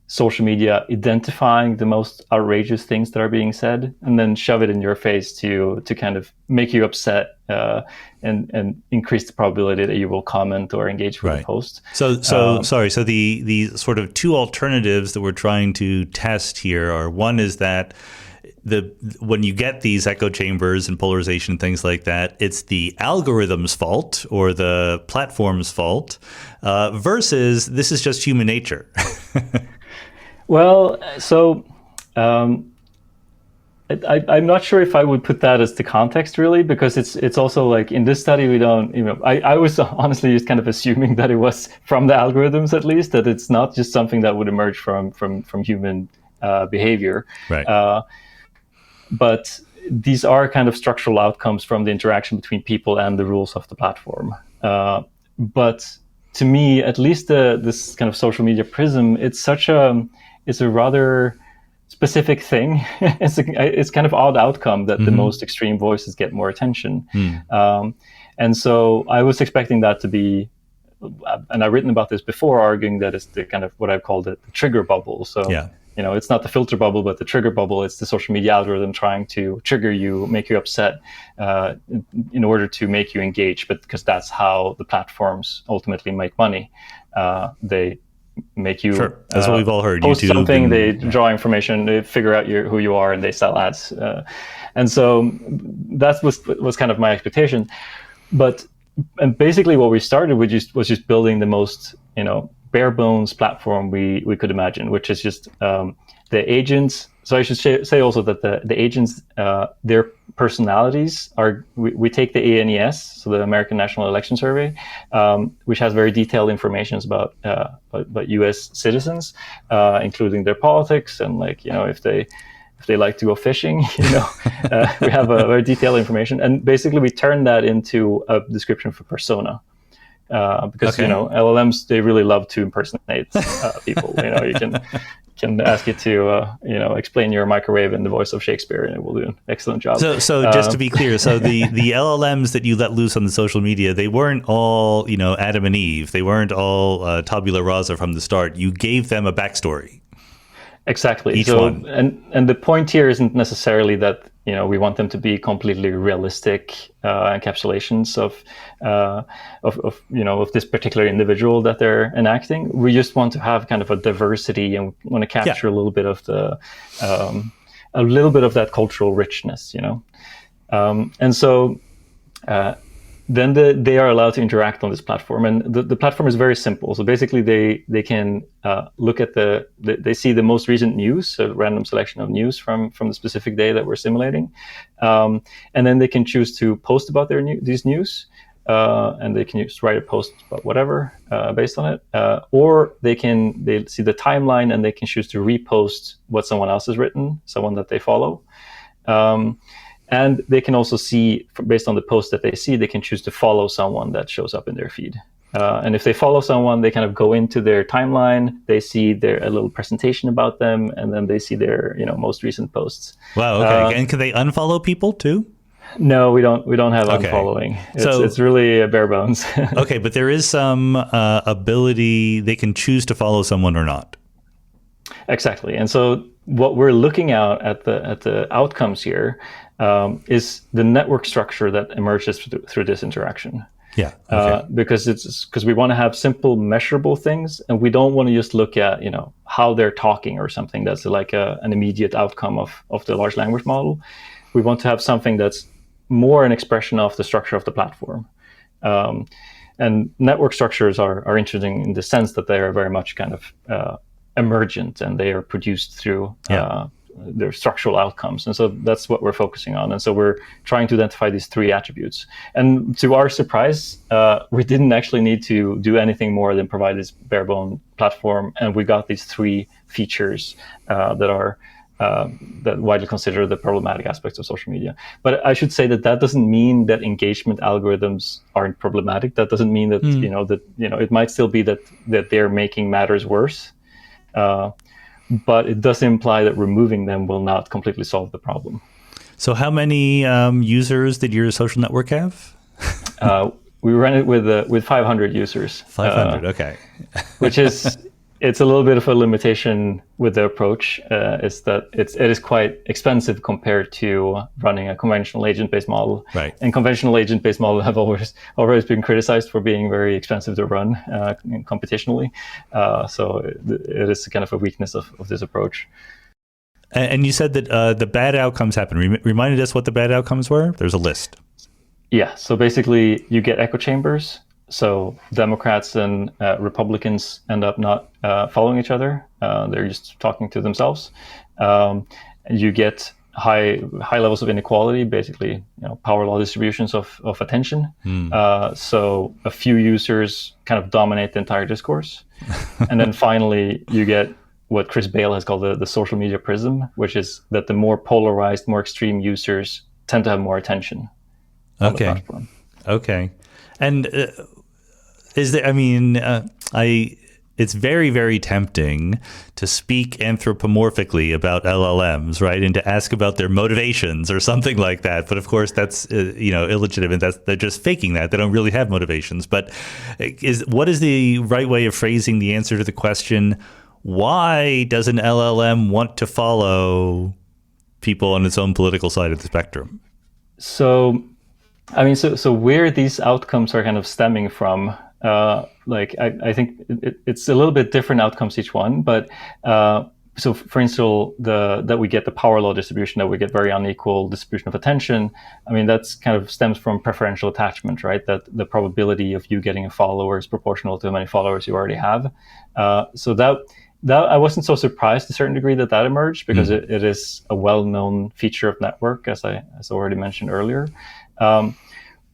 social media identifying the most outrageous things that are being said, and then shove it in your face to kind of make you upset and increase the probability that you will comment or engage with the post. So the sort of 2 alternatives that we're trying to test here are, one is that when you get these echo chambers and polarization and things like that, it's the algorithm's fault or the platform's fault, versus this is just human nature. Well, so I'm not sure if I would put that as the context, really, because it's also like in this study we don't, I was honestly just kind of assuming that it was from the algorithms, at least, that it's not just something that would emerge from human behavior. Right. But these are kind of structural outcomes from the interaction between people and the rules of the platform. But to me, at least this kind of social media prism, it's a rather specific thing. It's kind of odd outcome that the most extreme voices get more attention. And so I was expecting that to be, and I've written about this before, arguing that it's the kind of what I've called the trigger bubble. So, it's not the filter bubble, but the trigger bubble. It's the social media algorithm trying to trigger you, make you upset, in order to make you engage. But because that's how the platforms ultimately make money. They make you that's what we've all heard. Post YouTube something, they draw information, they figure out who you are, and they sell ads. And so that was kind of my expectation. And basically what we started with was just building the most bare bones platform we could imagine, which is just the agents. So I should say also that the agents, their personalities are, we take the ANES, so the American National Election Survey, which has very detailed information about U.S. citizens, including their politics and if they like to go fishing, we have a very detailed information. And basically we turn that into a description for persona. because Okay. LLMs, they really love to impersonate people. You can ask it to explain your microwave in the voice of Shakespeare, and it will do an excellent job. So just to be clear, so the LLMs that you let loose on the social media, they weren't all Adam and Eve. They weren't all tabula rasa from the start. You gave them a backstory. Exactly. Each so one. and the point here isn't necessarily that we want them to be completely realistic encapsulations of this particular individual that they're enacting. We just want to have kind of a diversity and want to capture a little bit of that cultural richness. And so. Then they are allowed to interact on this platform, and the platform is very simple. So basically, they can look at they see the most recent news, a random selection of news from the specific day that we're simulating, and then they can choose to post about these news, and they can just write a post about whatever based on it, or they see the timeline and they can choose to repost what someone else has written, someone that they follow. And they can also see, based on the post that they see, they can choose to follow someone that shows up in their feed. And if they follow someone, they kind of go into their timeline, they see a little presentation about them, and then they see their most recent posts. Wow. Okay. And can they unfollow people too? No, we don't have unfollowing. It's really a bare bones. Okay, but there is some ability they can choose to follow someone or not. Exactly. And so what we're looking at the outcomes here is the network structure that emerges through this interaction. Yeah. Okay. Because we want to have simple, measurable things, and we don't want to just look at how they're talking or something that's like an immediate outcome of the large language model. We want to have something that's more an expression of the structure of the platform. And network structures are interesting in the sense that they are very much kind of emergent, and they are produced through their structural outcomes. And so that's what we're focusing on. And so we're trying to identify these three attributes. And to our surprise, we didn't actually need to do anything more than provide this bare bone platform. And we got these three features that are that widely considered the problematic aspects of social media. But I should say that doesn't mean that engagement algorithms aren't problematic. That doesn't mean that it might still be that they're making matters worse. But it does imply that removing them will not completely solve the problem. So how many users did your social network have? We ran it with 500 users. 500, okay. Which it's a little bit of a limitation with the approach, is that it is quite expensive compared to running a conventional agent-based model. Right. And conventional agent-based models have always been criticized for being very expensive to run computationally. So it is kind of a weakness of this approach. And you said that the bad outcomes happened. Reminded us what the bad outcomes were? There's a list. Yeah. So basically, you get echo chambers. So Democrats and Republicans end up not following each other. They're just talking to themselves. You get high levels of inequality, basically power law distributions of attention. So a few users kind of dominate the entire discourse. And then finally, you get what Chris Bale has called the social media prism, which is that the more polarized, more extreme users tend to have more attention on the platform. Okay. And is there, it's very, very tempting to speak anthropomorphically about LLMs, right? And to ask about their motivations or something like that. But of course, that's, illegitimate. They're just faking that. They don't really have motivations. But what is the right way of phrasing the answer to the question, why does an LLM want to follow people on its own political side of the spectrum? So where these outcomes are kind of stemming from, I think it's a little bit different outcomes each one. But so, for instance, that we get the power law distribution, that we get very unequal distribution of attention. That's kind of stems from preferential attachment, right? That the probability of you getting a follower is proportional to how many followers you already have. So that I wasn't so surprised to a certain degree that emerged, because it is a well-known feature of network, as I already mentioned earlier.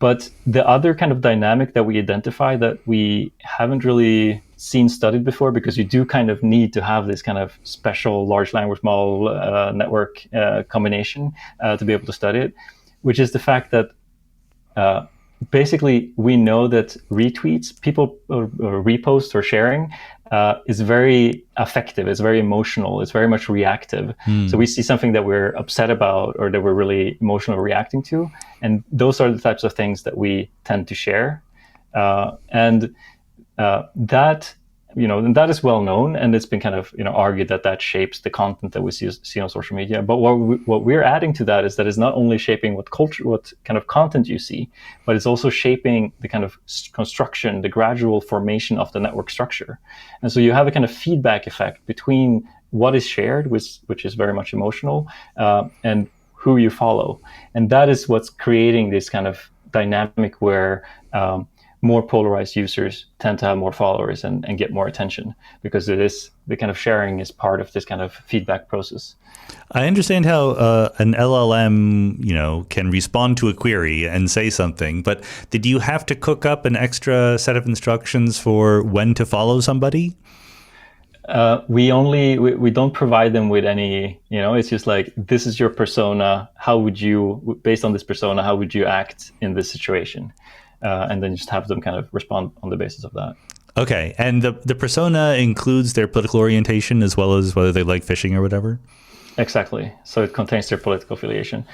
But the other kind of dynamic that we identify that we haven't really seen studied before, because you do kind of need to have this kind of special large language model network combination to be able to study it, which is the fact that basically, we know that retweets, people or repost or sharing, is very affective. It's very emotional. It's very much reactive. So we see something that we're upset about or that we're really emotionally reacting to, and those are the types of things that we tend to share. And that and that is well known, and it's been kind of argued that that shapes the content that we see on social media. But what we're adding to that is that it's not only shaping what kind of content you see, but it's also shaping the kind of construction, the gradual formation of the network structure. And so you have a kind of feedback effect between what is shared, which is very much emotional, and who you follow, and that is what's creating this kind of dynamic where more polarized users tend to have more followers and get more attention, because it is the kind of sharing is part of this kind of feedback process. I understand how an LLM, can respond to a query and say something, but did you have to cook up an extra set of instructions for when to follow somebody? We don't provide them with any, it's just like, this is your persona. Based on this persona, how would you act in this situation? And then just have them kind of respond on the basis of that. Okay. And the persona includes their political orientation as well as whether they like fishing or whatever? Exactly. So it contains their political affiliation.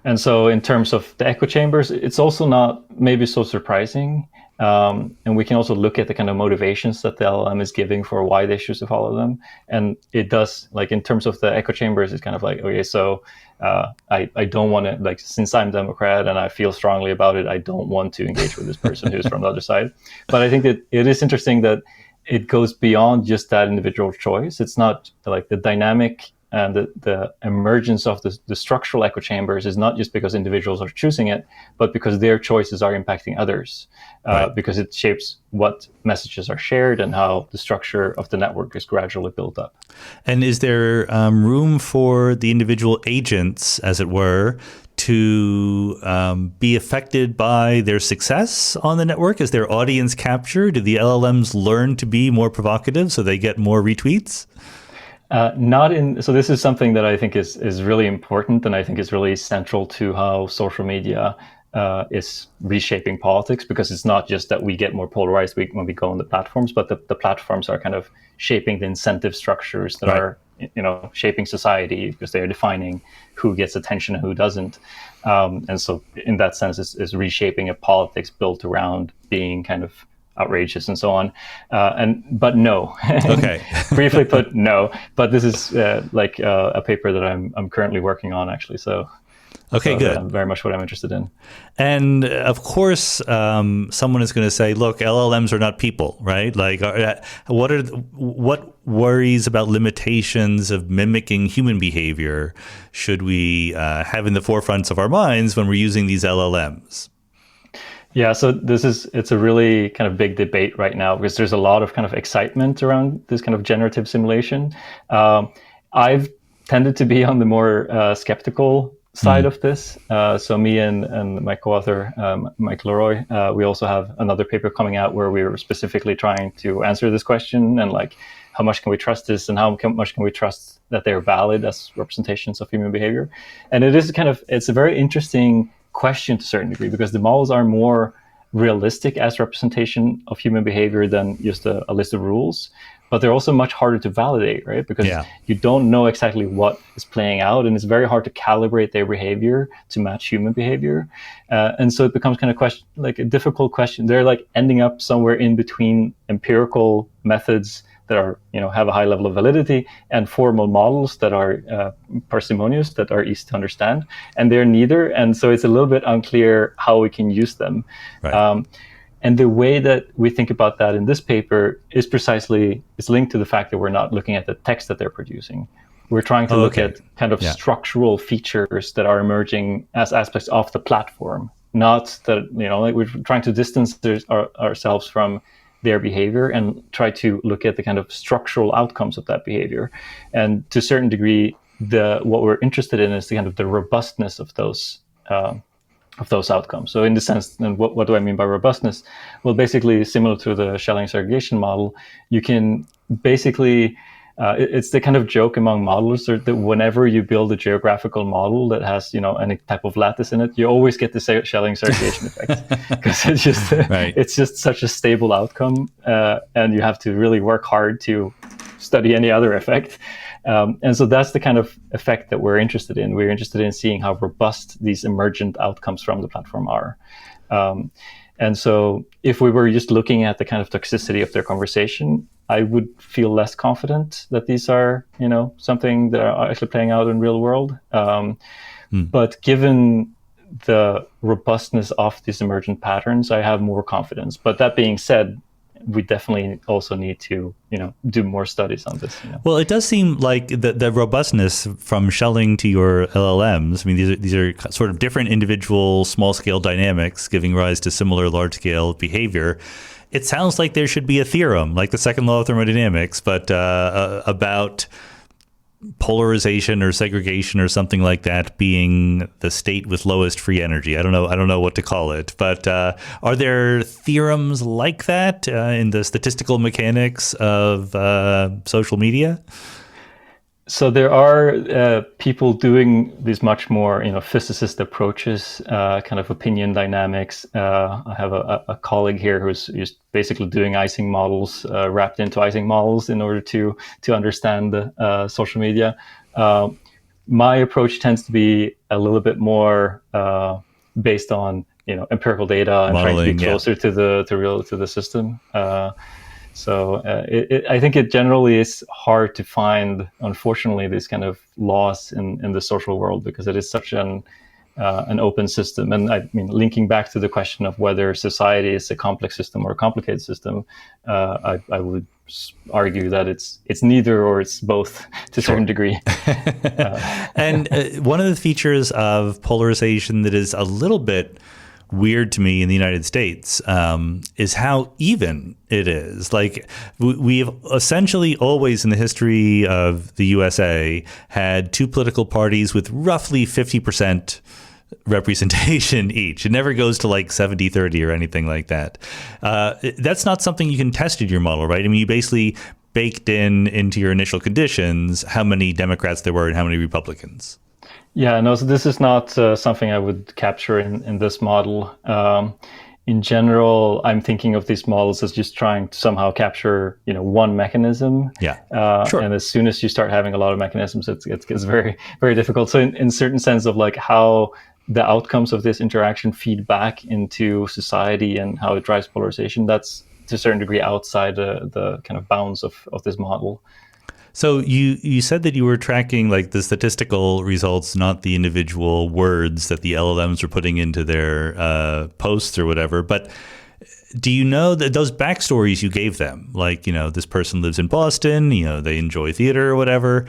And so in terms of the echo chambers, it's also not maybe so surprising. And we can also look at the kind of motivations that the LLM is giving for why they choose to follow them. And it does, like in terms of the echo chambers, it's kind of like, okay, so I don't want to, like, since I'm Democrat and I feel strongly about it, I don't want to engage with this person who's from the other side. But I think that it is interesting that it goes beyond just that individual choice. It's not like the dynamic and the emergence of the structural echo chambers is not just because individuals are choosing it, but because their choices are impacting others, right. Because it shapes what messages are shared and how the structure of the network is gradually built up. And is there room for the individual agents, as it were, to be affected by their success on the network? Is there audience capture? Do the LLMs learn to be more provocative so they get more retweets? So this is something that I think is really important, and I think is really central to how social media is reshaping politics, because it's not just that we get more polarized when we go on the platforms, but the platforms are kind of shaping the incentive structures that right. are shaping society, because they're defining who gets attention and who doesn't. And so in that sense, it's reshaping a politics built around being kind of outrageous and so on, but no. Okay. Briefly put, no. But this is a paper that I'm currently working on, actually. So okay, good. Very much what I'm interested in. And of course, someone is going to say, "Look, LLMs are not people, right? Like, what worries about limitations of mimicking human behavior should we have in the forefronts of our minds when we're using these LLMs?" Yeah, so it's a really kind of big debate right now, because there's a lot of kind of excitement around this kind of generative simulation. I've tended to be on the more skeptical side of this. So me and my co-author, Mike Leroy, we also have another paper coming out where we were specifically trying to answer this question, and like, how much can we trust this, and how much can we trust that they're valid as representations of human behavior? And it's a very interesting question to a certain degree, because the models are more realistic as representation of human behavior than just a list of rules, but they're also much harder to validate, right? Because you don't know exactly what is playing out, and it's very hard to calibrate their behavior to match human behavior. And so it becomes kind of like a difficult question. They're like ending up somewhere in between empirical methods that are, have a high level of validity, and formal models that are parsimonious, that are easy to understand, and they're neither. And so it's a little bit unclear how we can use them. Right. And the way that we think about that in this paper is it's linked to the fact that we're not looking at the text that they're producing. We're trying to look at kind of structural features that are emerging as aspects of the platform, not that, like we're trying to distance ourselves from their behavior and try to look at the kind of structural outcomes of that behavior. And to a certain degree, what we're interested in is the kind of the robustness of those outcomes. So in the sense, and what do I mean by robustness? Well, basically similar to the Schelling segregation model, you can basically It's the kind of joke among modelers that whenever you build a geographical model that has, any type of lattice in it, you always get the Schelling segregation effect, because Right. it's just such a stable outcome, and you have to really work hard to study any other effect. And so that's the kind of effect that we're interested in. We're interested in seeing how robust these emergent outcomes from the platform are. And so if we were just looking at the kind of toxicity of their conversation, I would feel less confident that these are, something that are actually playing out in real world. But given the robustness of these emergent patterns, I have more confidence. But that being said, we definitely also need to, do more studies on this. Well, it does seem like the robustness from Schelling to your LLMs. I mean, these are sort of different individual small scale dynamics giving rise to similar large scale behavior. It sounds like there should be a theorem, like the second law of thermodynamics, but about polarization or segregation or something like that being the state with lowest free energy. I don't know what to call it, but are there theorems like that in the statistical mechanics of social media? So there are people doing these much more, physicist approaches, kind of opinion dynamics. I have a colleague here who's basically doing Ising models, wrapped into Ising models in order to understand social media. My approach tends to be a little bit more based on empirical data and Modeling, trying to be closer to the system. So I think it generally is hard to find, unfortunately, these kind of laws in the social world, because it is such an open system. And I mean, linking back to the question of whether society is a complex system or a complicated system, I would argue that it's neither, or it's both to a certain degree. And one of the features of polarization that is a little bit weird to me in the United States is how even it is. Like, we've essentially always in the history of the USA had two political parties with roughly 50% representation each. It never goes to like 70-30 or anything like that. That's not something you can test in your model, right? I mean, you basically baked into your initial conditions how many Democrats there were and how many Republicans. Yeah, no, so this is not something I would capture in this model. In general, I'm thinking of these models as just trying to somehow capture, one mechanism. Yeah, sure. And as soon as you start having a lot of mechanisms, it gets very, very difficult. So in certain sense of like how the outcomes of this interaction feed back into society and how it drives polarization, that's to a certain degree outside the kind of bounds of this model. So you said that you were tracking like the statistical results, not the individual words that the LLMs were putting into their posts or whatever. But do you know that those backstories you gave them, like, this person lives in Boston, they enjoy theater or whatever,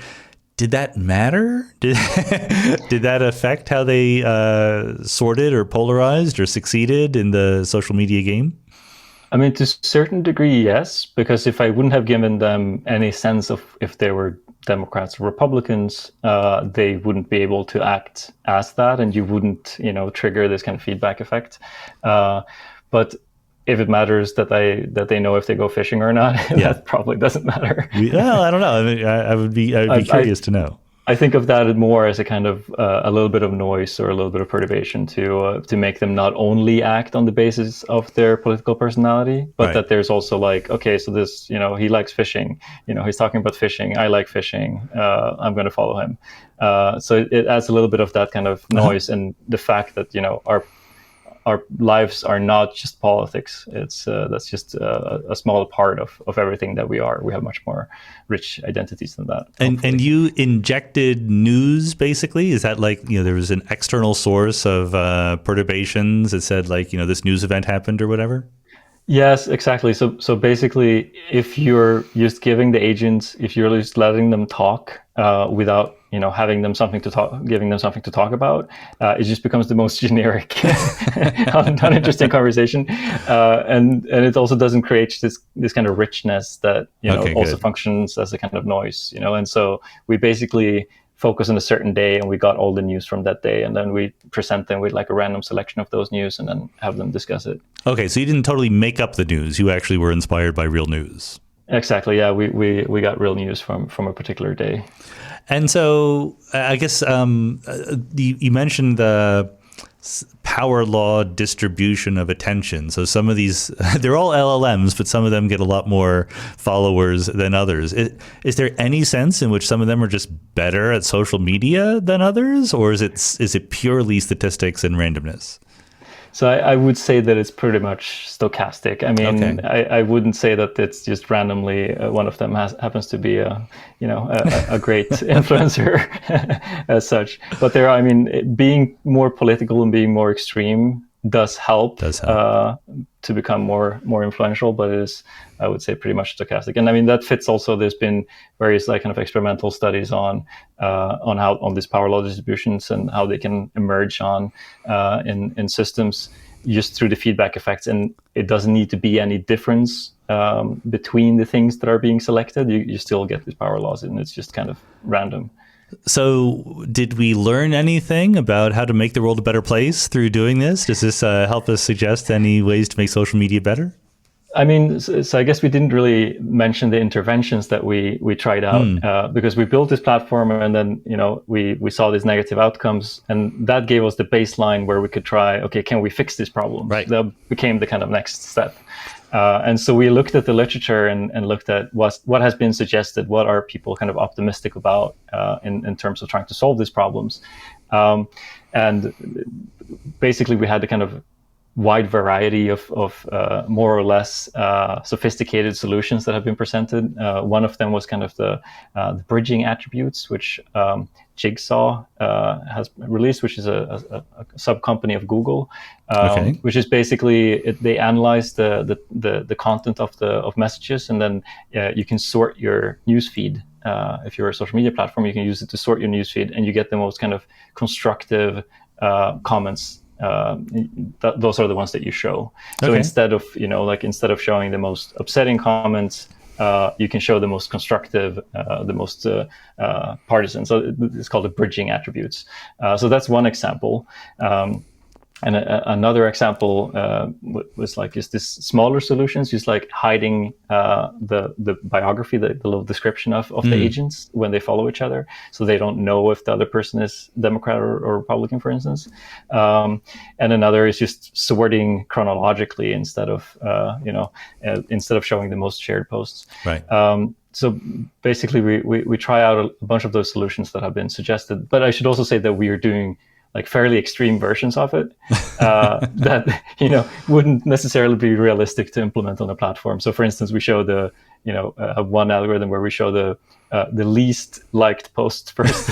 did that matter? Did that affect how they sorted or polarized or succeeded in the social media game? I mean, to a certain degree, yes, because if I wouldn't have given them any sense of if they were Democrats or Republicans, they wouldn't be able to act as that, and you wouldn't, trigger this kind of feedback effect. But if it matters that they know if they go fishing or not, that probably doesn't matter. Well, I don't know. I mean, I would be curious to know. I think of that more as a kind of a little bit of noise or a little bit of perturbation to make them not only act on the basis of their political personality, but that there's also like, okay, so this, he likes fishing, he's talking about fishing. I like fishing. I'm going to follow him. So it adds a little bit of that kind of noise, and the fact that, our lives are not just politics. It's that's just a small part of everything that we are. We have much more rich identities than that. And you injected news, basically? Is that like, there was an external source of perturbations that said like, this news event happened or whatever? Yes, exactly. So basically, if you're just giving the agents, if you're just letting them talk without having them giving them something to talk about, it just becomes the most generic, uninteresting conversation, and it also doesn't create this kind of richness that also functions as a kind of noise, And so we basically focus on a certain day, and we got all the news from that day, and then we present them with like a random selection of those news, and then have them discuss it. Okay, so you didn't totally make up the news; you actually were inspired by real news. Exactly. Yeah, we got real news from a particular day. And so I guess you mentioned the power law distribution of attention. So some of these, they're all LLMs, but some of them get a lot more followers than others. Is there any sense in which some of them are just better at social media than others, or is it purely statistics and randomness? So I would say that it's pretty much stochastic. I mean, Okay. I wouldn't say that it's just randomly one of them happens to be a great influencer as such. But I mean, being more political and being more extreme does help, Does help. To become more influential, but it is, I would say, pretty much stochastic. And I mean, that fits also. There's been various kind of experimental studies on these power law distributions and how they can emerge in systems just through the feedback effects. And it doesn't need to be any difference between the things that are being selected. You still get these power laws, and it's just kind of random. So did we learn anything about how to make the world a better place through doing this? Does this help us suggest any ways to make social media better? I mean, so I guess we didn't really mention the interventions that we tried out, because we built this platform, and then we saw these negative outcomes, and that gave us the baseline where we could try, okay, can we fix these problems? Right. That became the kind of next step. And so we looked at the literature and looked at what has been suggested, what are people kind of optimistic about in terms of trying to solve these problems. And basically we had the kind of wide variety of more or less sophisticated solutions that have been presented. One of them was kind of the bridging attributes, which Jigsaw has released, which is a sub company of Google, which is basically they analyze the content of messages, and then you can sort your newsfeed. If you're a social media platform, you can use it to sort your newsfeed, and you get the most kind of constructive comments. Those are the ones that you show. So instead of showing the most upsetting comments, you can show the most constructive, the most partisan. So it's called the bridging attributes. So that's one example. And another example was like just this smaller solutions, just like hiding the biography, the little description of the agents when they follow each other, so they don't know if the other person is Democrat or Republican, for instance. And another is just sorting chronologically instead of showing the most shared posts. Right. So basically, we try out a bunch of those solutions that have been suggested. But I should also say that we are doing like fairly extreme versions of it that wouldn't necessarily be realistic to implement on a platform. So, for instance, we show one algorithm where we show the least liked post first,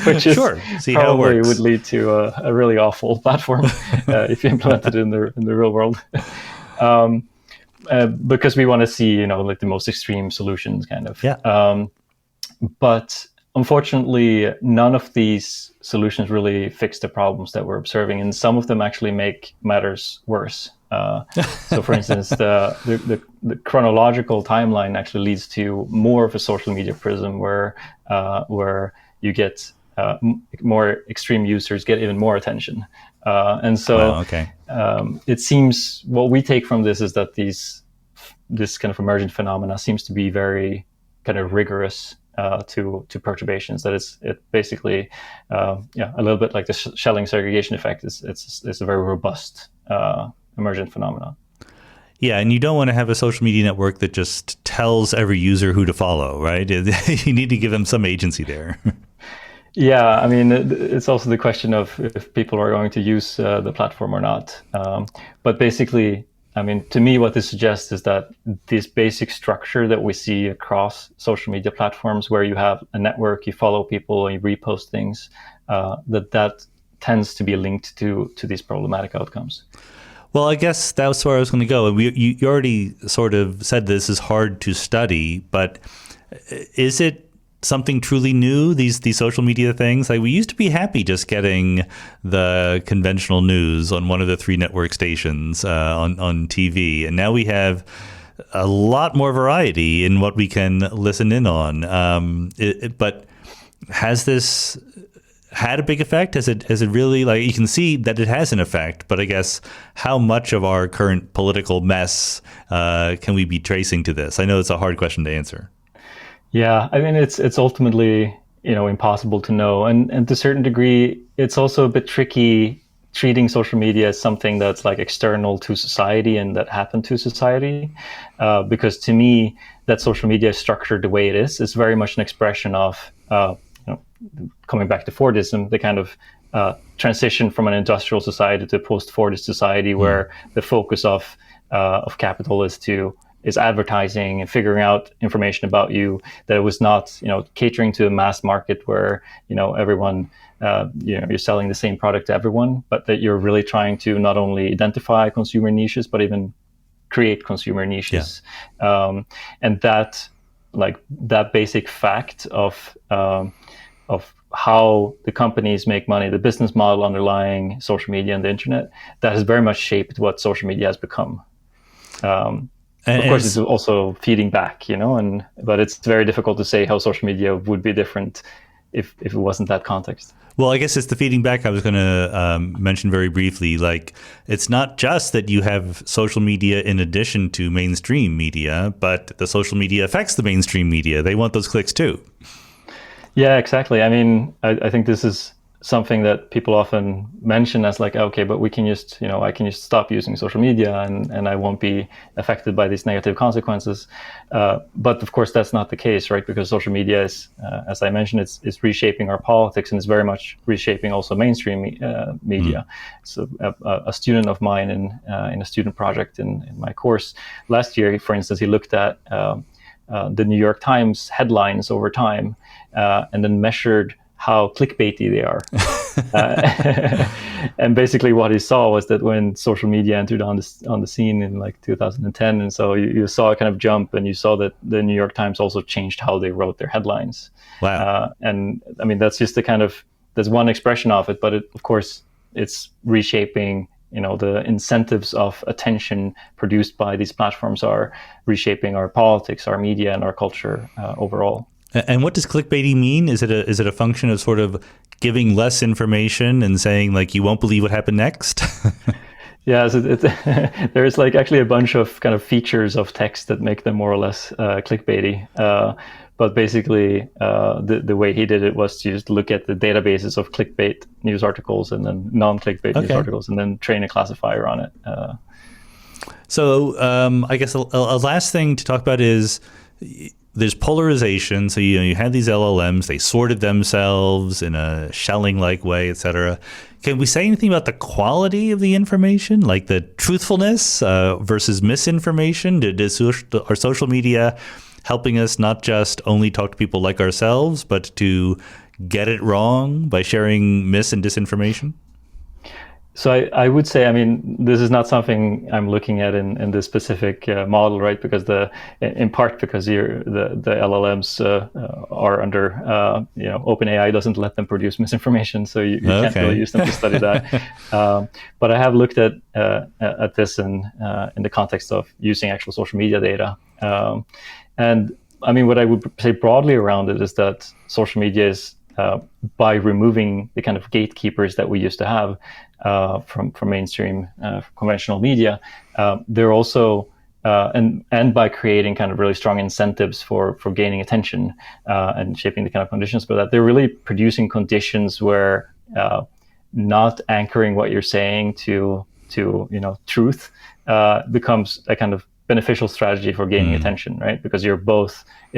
which is See how it probably works. would lead to a really awful platform if you implement it in the real world. Because we want to see like the most extreme solutions, kind of. Yeah. But unfortunately, none of these solutions really fix the problems that we're observing, and some of them actually make matters worse. So, for instance, the chronological timeline actually leads to more of a social media prism, where you get more extreme users get even more attention, and so it seems what we take from this is that this kind of emergent phenomena seems to be very kind of rigorous to perturbations. That it basically a little bit like the Schelling segregation effect. It's a very robust emergent phenomenon. Yeah, and you don't want to have a social media network that just tells every user who to follow, right? You need to give them some agency there. Yeah, I mean, it's also the question of if people are going to use the platform or not. But basically, I mean, to me, what this suggests is that this basic structure that we see across social media platforms, where you have a network, you follow people, and you repost things, that tends to be linked to these problematic outcomes. Well, I guess that's where I was going to go. You already sort of said this is hard to study, but is it something truly new, these social media things? Like, we used to be happy just getting the conventional news on one of the 3 network stations on TV, and now we have a lot more variety in what we can listen in on. But has this had a big effect? Has it really, like, you can see that it has an effect, but I guess how much of our current political mess can we be tracing to this? I know it's a hard question to answer. Yeah, I mean, it's ultimately, impossible to know, and to a certain degree, it's also a bit tricky treating social media as something that's like external to society and that happened to society, because to me, that social media is structured the way it is. It's very much an expression of, coming back to Fordism, the kind of transition from an industrial society to a post-Fordist society, where the focus of capital is advertising and figuring out information about you, that it was not, catering to a mass market where, everyone, you're selling the same product to everyone, but that you're really trying to not only identify consumer niches, but even create consumer niches. Yeah. And that basic fact of how the companies make money, the business model underlying social media and the internet, that has very much shaped what social media has become. Of course, it's also feeding back, but it's very difficult to say how social media would be different if it wasn't that context. Well, I guess it's the feeding back I was going to mention very briefly. Like, it's not just that you have social media in addition to mainstream media, but the social media affects the mainstream media. They want those clicks too. Yeah, exactly. I mean, I think this is something that people often mention as like, okay, but we can just, I can just stop using social media and I won't be affected by these negative consequences. But of course, that's not the case, right? Because social media is, as I mentioned, it's reshaping our politics, and it's very much reshaping also mainstream media. So a student of mine in a student project in my course last year, for instance, he looked at the New York Times headlines over time, and then measured how clickbaity they are. And basically what he saw was that when social media entered on the scene in like 2010, and so you saw a kind of jump, and you saw that the New York Times also changed how they wrote their headlines. Wow. And I mean, that's just that's one expression of it, but of course it's reshaping, the incentives of attention produced by these platforms are reshaping our politics, our media, and our culture overall. And what does clickbaity mean? Is it a function of sort of giving less information and saying, like, you won't believe what happened next? Yeah, so there's like actually a bunch of kind of features of text that make them more or less clickbaity. But basically, the way he did it was to just look at the databases of clickbait news articles and then non-clickbait news articles, and then train a classifier on it. So I guess a last thing to talk about is, there's polarization. So you had these LLMs, they sorted themselves in a Schelling-like way, etc. Can we say anything about the quality of the information, like the truthfulness versus misinformation? Are social media helping us not just only talk to people like ourselves, but to get it wrong by sharing mis and disinformation? So I would say, I mean, this is not something I'm looking at in this specific model, right? Because in part because the LLMs are under, OpenAI doesn't let them produce misinformation, so you can't really use them to study that. But I have looked at this in the context of using actual social media data, and I mean, what I would say broadly around it is that social media is, by removing the kind of gatekeepers that we used to have from mainstream conventional media, they're also and by creating kind of really strong incentives for gaining attention and shaping the kind of conditions for that, they're really producing conditions where not anchoring what you're saying to truth becomes a kind of beneficial strategy for gaining attention, right? Because it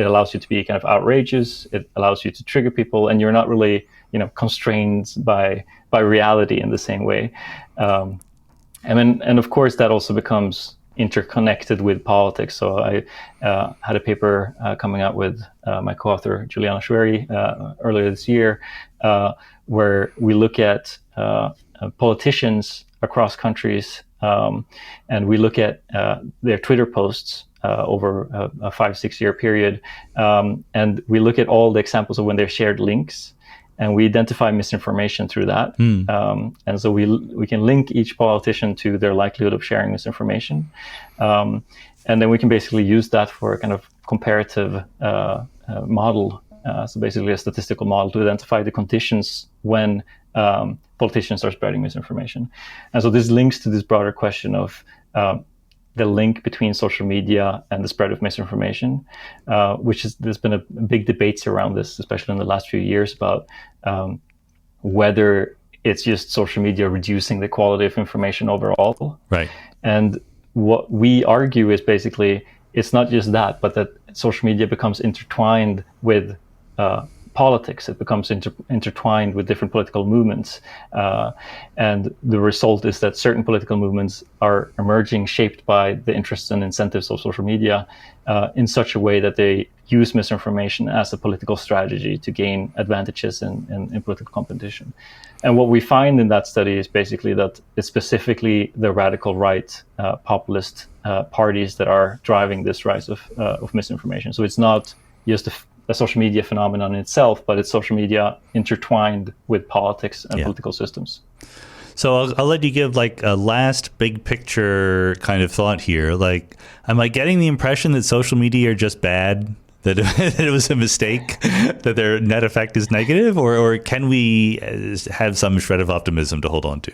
allows you to be kind of outrageous, it allows you to trigger people, and you're not really, constrained by reality in the same way. And of course, that also becomes interconnected with politics. So I had a paper coming out with my co-author, Juliana Schwery, earlier this year, where we look at politicians across countries, and we look at their Twitter posts over a 5-6 year period, and we look at all the examples of when they shared links, and we identify misinformation through that. And so we can link each politician to their likelihood of sharing misinformation, and then we can basically use that for a kind of comparative model So basically a statistical model to identify the conditions when politicians are spreading misinformation. And so this links to this broader question of the link between social media and the spread of misinformation, there's been a big debates around this, especially in the last few years, about whether it's just social media reducing the quality of information overall. Right. And what we argue is basically it's not just that, but that social media becomes intertwined with politics. It becomes intertwined with different political movements. And the result is that certain political movements are emerging, shaped by the interests and incentives of social media in such a way that they use misinformation as a political strategy to gain advantages in political competition. And what we find in that study is basically that it's specifically the radical right, populist parties that are driving this rise of misinformation. So it's not just a social media phenomenon in itself, but it's social media intertwined with politics and political systems. So I'll let you give like a last big picture kind of thought here. Like, am I getting the impression that social media are just bad? That it was a mistake, that their net effect is negative, or can we have some shred of optimism to hold on to?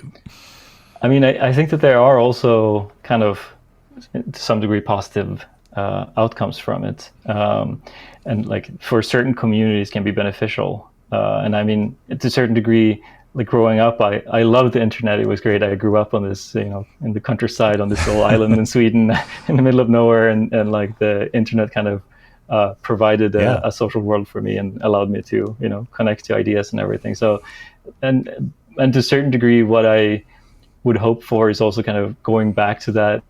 I mean, I think that there are also kind of, to some degree, positive outcomes from it. And like for certain communities can be beneficial. And I mean, to a certain degree, like growing up, I loved the internet. It was great. I grew up on this, in the countryside, on this little island in Sweden, in the middle of nowhere. And like the internet kind of provided a social world for me and allowed me to, connect to ideas and everything. So, and to a certain degree, what I would hope for is also kind of going back to that,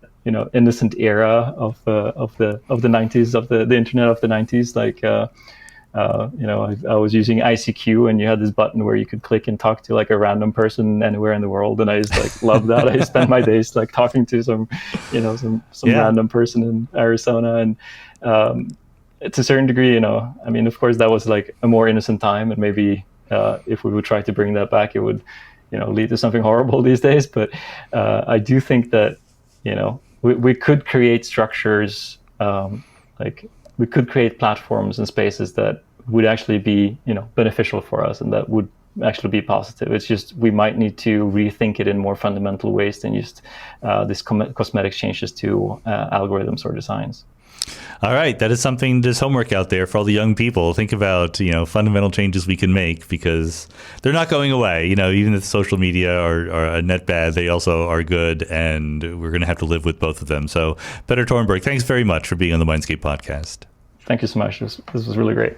innocent era of the 90s, of the internet of the 90s. Like, I was using ICQ, and you had this button where you could click and talk to like a random person anywhere in the world, and I just like loved that. I spent my days like talking to some random person in Arizona, and to a certain degree, I mean, of course, that was like a more innocent time, and maybe if we would try to bring that back, it would, lead to something horrible these days. But I do think that, we could create structures, like we could create platforms and spaces that would actually be, beneficial for us and that would actually be positive. It's just we might need to rethink it in more fundamental ways than just these cosmetic changes to algorithms or designs. All right. That is something, there's homework out there for all the young people. Think about, fundamental changes we can make, because they're not going away. Even if social media are a net bad, they also are good, and we're going to have to live with both of them. So Petter Törnberg, thanks very much for being on the Mindscape podcast. Thank you so much. This was really great.